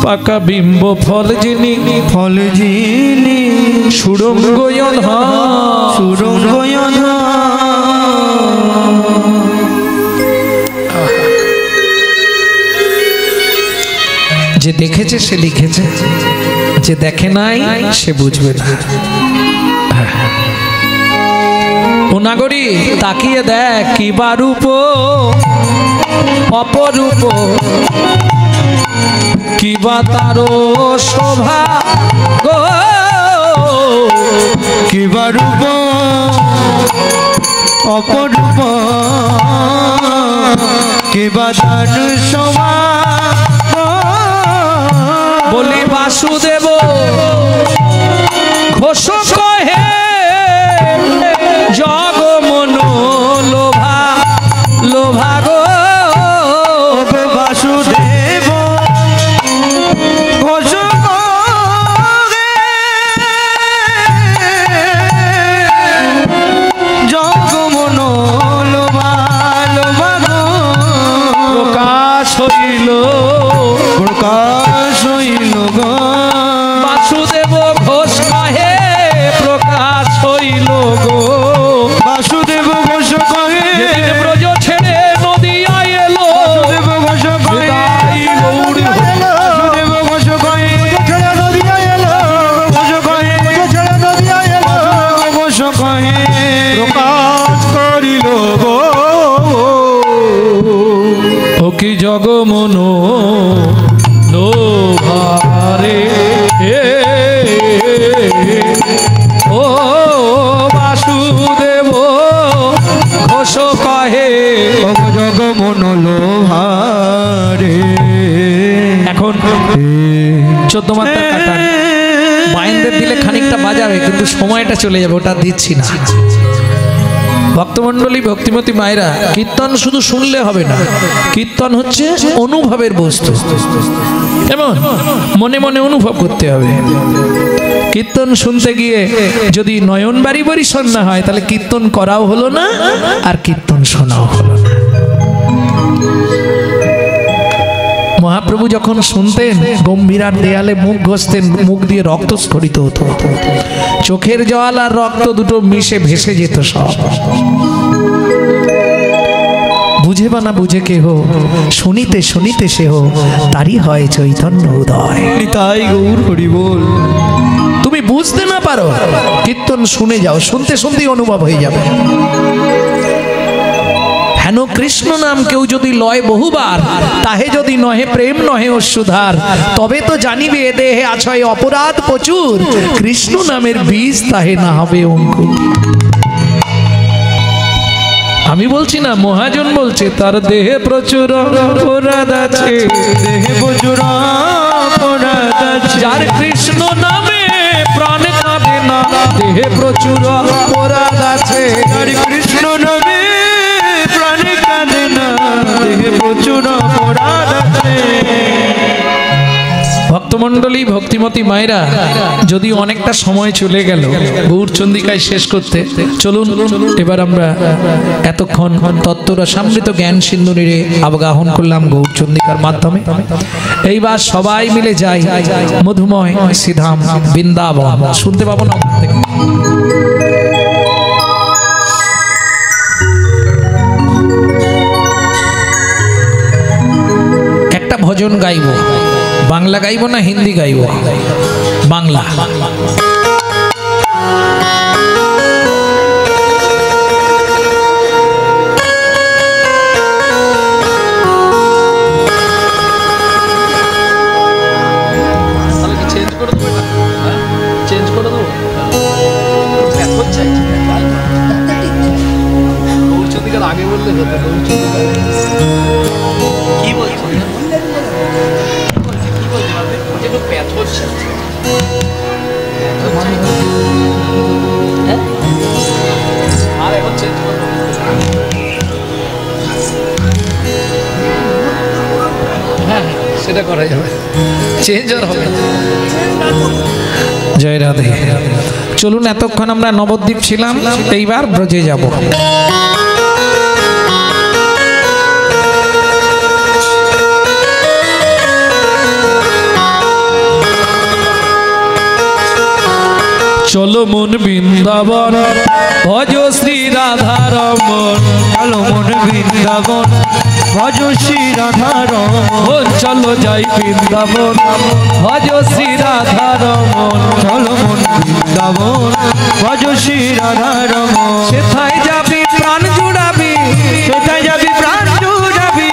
পাকা বিম্ব ফল যিনি, ফল যিনি সুরঙ্গ সুরঙ্গ যে দেখেছে সে লিখেছে, যে দেখে নাই সে বুঝবে না। ও নাগরী তাকিয়ে দেখ কিবা রূপ অপরূপ, কিবা তারো শোভা গো, কিবা রূপ অপরূপ, কিবা তার শোভা বলি বাসুদেব ঘোষ কহে জগ মন লোভা লোভা গো, বাসুদেব ঘোষ কহে জগ মন লোভা লোভা গো, প্রকাশ হইল প্রকাশ হইল গো, বাসুদেব ঘোষ কহে প্রকাশ হইল গো, বাসুদেব ঘোষ কহে যেদিন ব্রজ ছেড়ে নদিয়ায় এলো, বাসুদেব ঘোষ কহে হৃদয় গৌরী বাসুদেব ঘোষ কহে ছেড়ে নদিয়া এলো, ঘোষ কহে ছেড়ে নদিয়া এলো, ঘোষ কহে প্রকাশ করিল গো, ও কি জগ মন লোভারে ও বাসুদেব ঘোষ কহে জগ মন লোহারে। এখন 14 মাত্রা কাটান, মাইন্ডের দিলে খানিকটা বাজাবে কিন্তু সময়টা চলে যাবে, ওটা দিচ্ছি না। ভক্তমণ্ডলী ভক্তিমতী মায়েরা, কীর্তন শুধু শুনলে হবে না, কীর্তন হচ্ছে অনুভবের বস্তু এবং মনে মনে অনুভব করতে হবে। কীর্তন শুনতে গিয়ে যদি নয়ন বাড়ি বরিশন না হয় তাহলে কীর্তন করাও হলো না আর কীর্তন শোনাও হলো না। মহাপ্রভু যখন শুনতেন গম্ভীরার দেয়ালে মুখ ঘষতেন, মুখ দিয়ে রক্ত স্খলিত হতো, চোখের জল আর রক্ত দুটো মিশে ভেসে যেত সব। বুঝে বা না বুঝে কেহ শুনিতে শুনিতে সেহ তারই হয় চৈতন্য উদয়। তাই গৌর হরি বল। তুমি বুঝতে না পারো, কীর্তন শুনে যাও, শুনতে শুনতেই অনুভব হয়ে যাবে। হেন কৃষ্ণ নাম কেউ যদি লয় বহুবার, তাহে যদি নহে প্রেম নহে অশ্রুধার, তবে তো জানিবে এ দেহে আছয় অপরাধ প্রচুর, কৃষ্ণ নামের বীজ তাহে না হবে অঙ্কুর। আমি বলছি না, মহাজন বলছে তার দেহে প্রচুর অপরাধ আছে, দেহে প্রচুর অপরাধ আছে, যার কৃষ্ণ নামে প্রাণ কাঁদে না, দেহে প্রচুর অপরাধ আছে, যার কৃষ্ণ নামে প্রাণ কাঁদে না, দেহে প্রচুর অপরাধ আছে। ভক্তমণ্ডলী ভক্তিমতী মায়েরা, যদি অনেকটা সময় চলে গেল গৌরচন্দ্রিকায় শেষ করতে, চলুন এবার আমরা এতক্ষণ তত্ত্বরসামৃত জ্ঞান সিন্ধুরে আবগাহন করলাম গৌরচন্দ্রিকার মাধ্যমে। এইবার সবাই মিলে যাই মধুময় শ্রীধাম বৃন্দাবন। শুনতে পাবো না থেকে? একটা ভজন গাইব, বাংলা গাইব না হিন্দি গাইব? বাংলা। চেঞ্জ করে দেবো, চেঞ্জ করে দেবো। আগে বললে হতো। কি বলছো? প্যাথ হচ্ছে, আর এখন চেঞ্জ করবো। হ্যাঁ সেটা করা যাবে, চেঞ্জ আর হবে। জয় রাধে। চলুন এতক্ষণ আমরা নবদ্বীপ ছিলাম, এইবার ব্রজে যাব। চলো মন বৃন্দাবন ভজ শ্রী রাধা রমন চলো মন বৃন্দাবন ভজ শ্রী রাধা রমন চলো যাই বৃন্দাবন ভজ শ্রী রাধা রমন চলো মন বৃন্দাবন ভজ শ্রী রাধা রমন সেথায় যাবি প্রাণ জুড়াবি সেটাই যাবি প্রাণ জুড়াবি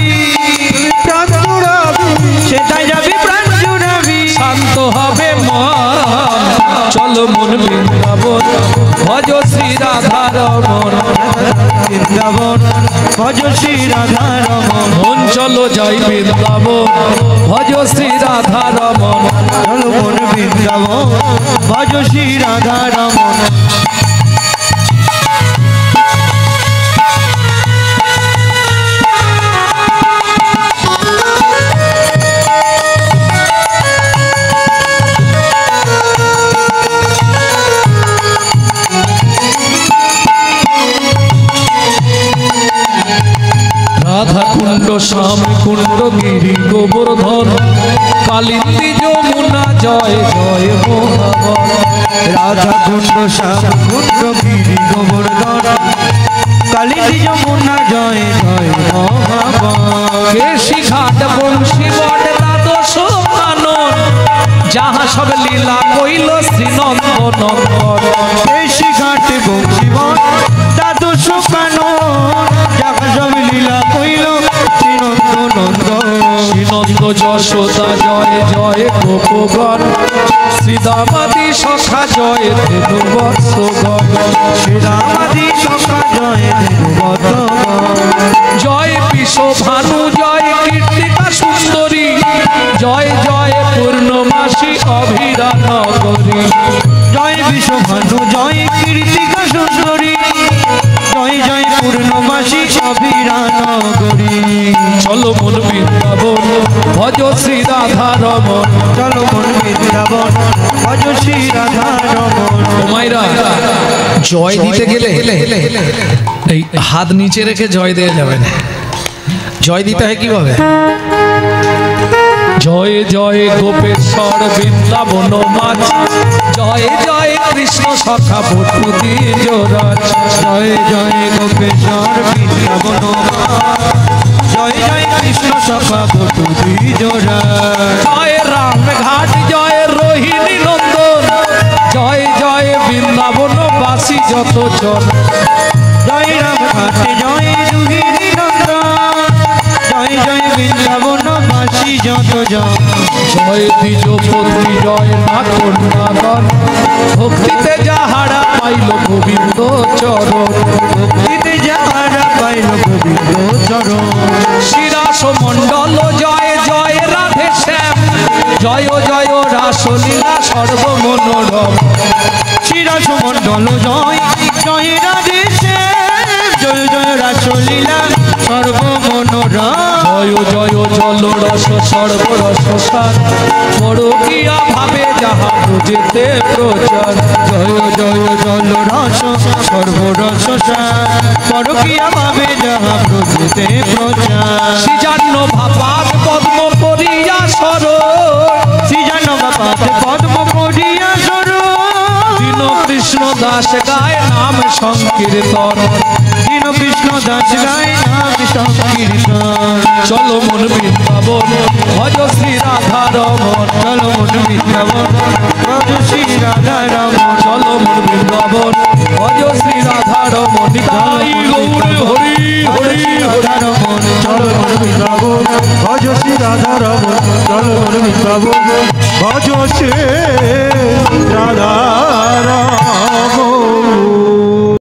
প্রাণ জুড়াবি সেটাই যাবি প্রাণ জুড়াবি শান্ত হবে মন চলো মন বৃন্দাবন ভজ শ্রী রাধা রমন বৃন্দাবন ভজ শ্রী রাধা রমন মন চলো যাই বৃন্দাবন ভজ শ্রী রাধা রমন চলো মন বৃন্দাবন ভজ শ্রী রাধা রমন রাধা কুণ্ড শ্যাম কুণ্ড গিরি গোবর্ধন কালিন্দী যমুনা জয় জয় মহাবন রাধা কুণ্ড শ্যাম কুণ্ড গিরি গোবর্ধন কালিন্দী যমুনা জয় জয় মহাবন কেশি ঘাট বংশী বট দ্বাদশ কানন যাহা সব লীলা কইল শ্রীনন্দ নন্দন কেশি ঘাটে বংশীবন দ্বাদশ কানন যাহা সব লীলা কইল শ্রীনন্দ নন্দন শ্রীনন্দ যশোদা জয় জয় গোপগণ শ্রীদামাদি সখা জয় ধেনু বৎসগণ শ্রীরামাদি সখা জয় ধেনুবৎসগণ জয় বিশ্বভানু জয় কীর্তিকা সুন্দরী জয় জয় পূর্ণমাসী অভিরা নগরী জয় বিশ্বভানু জয় কীর্তিকা সুন্দরী জয় জয় পূর্ণমাসী অভিরা নগরী চলো মন বৃন্দাবন ভজ শ্রী রাধা রমন চলো মন বৃন্দাবন ভজ শ্রী রাধা রমন মাইরা জয় দিতে গেলে এই হাত নিচে রেখে জয় দেওয়া যাবে না জয় দিতে হয় কিভাবে জয় জয় গোপেশ্বর বৃন্দাবন মাছ জয় জয় কৃষ্ণ সখা বটু দ্বিজরাজ জয় জয় গোপেশ্বর বৃন্দাবন জয় জয় কৃষ্ণ সখা বটু দ্বিজরাজ জয় রাম ঘাট জয় রোহিণী নন্দন জয় জয় বৃন্দাবন বাসী যত জন জয় রাম ঘাটে জয় রোহিণী নন্দন জয় জয় বৃন্দাবন বাসী যত জন জয় দ্বিজ পত্নী জয় না কন্যাগণ ভক্তিতে যাহারা পাইল গোবিন্দ চরণ ভক্তিতে যাহারা পাইল গোবিন্দ চরণ শিরাস মণ্ডল জয় জয় রাধে শ্যাম জয় জয় রাসলীলা সর্বমনোরম শিরাস মণ্ডল জয় জয় রাধে শ্যাম জয় জয় রাসলীলা সর্বমনোরম জয় জয় জল রস সর্বরস সার পরকিয়া ভাবে যাহা বুঝেতে প্রচার জয় জয় জল রস সর্বরস সার পরকিয়া ভাবে যাহা প্রভৃতে প্রচার শ্রীজান্ন ভাপাত পদ্ম করিয়া সর শ্রীজান বাপাতে পদ্ম করিয়া সর দীন কৃষ্ণ দাস গায় নাম সংকীর্তন দীন কৃষ্ণ দাস গায় নাম সংকীর্তন চলো মন বৃন্দাবন ভজ শ্রী রাধা রমন চলো মন বৃন্দাবন ভজ শ্রী রাধা রমন চলো মন বৃন্দাবন ভজ শ্রী রাধা রমন নিতাই গৌর হরি হরি রাধা রমন চলো মন বৃন্দাবন ভজ শ্রী রাধা রমন চলো মন বৃন্দাবন ভজ শ্রী রাধা রমন।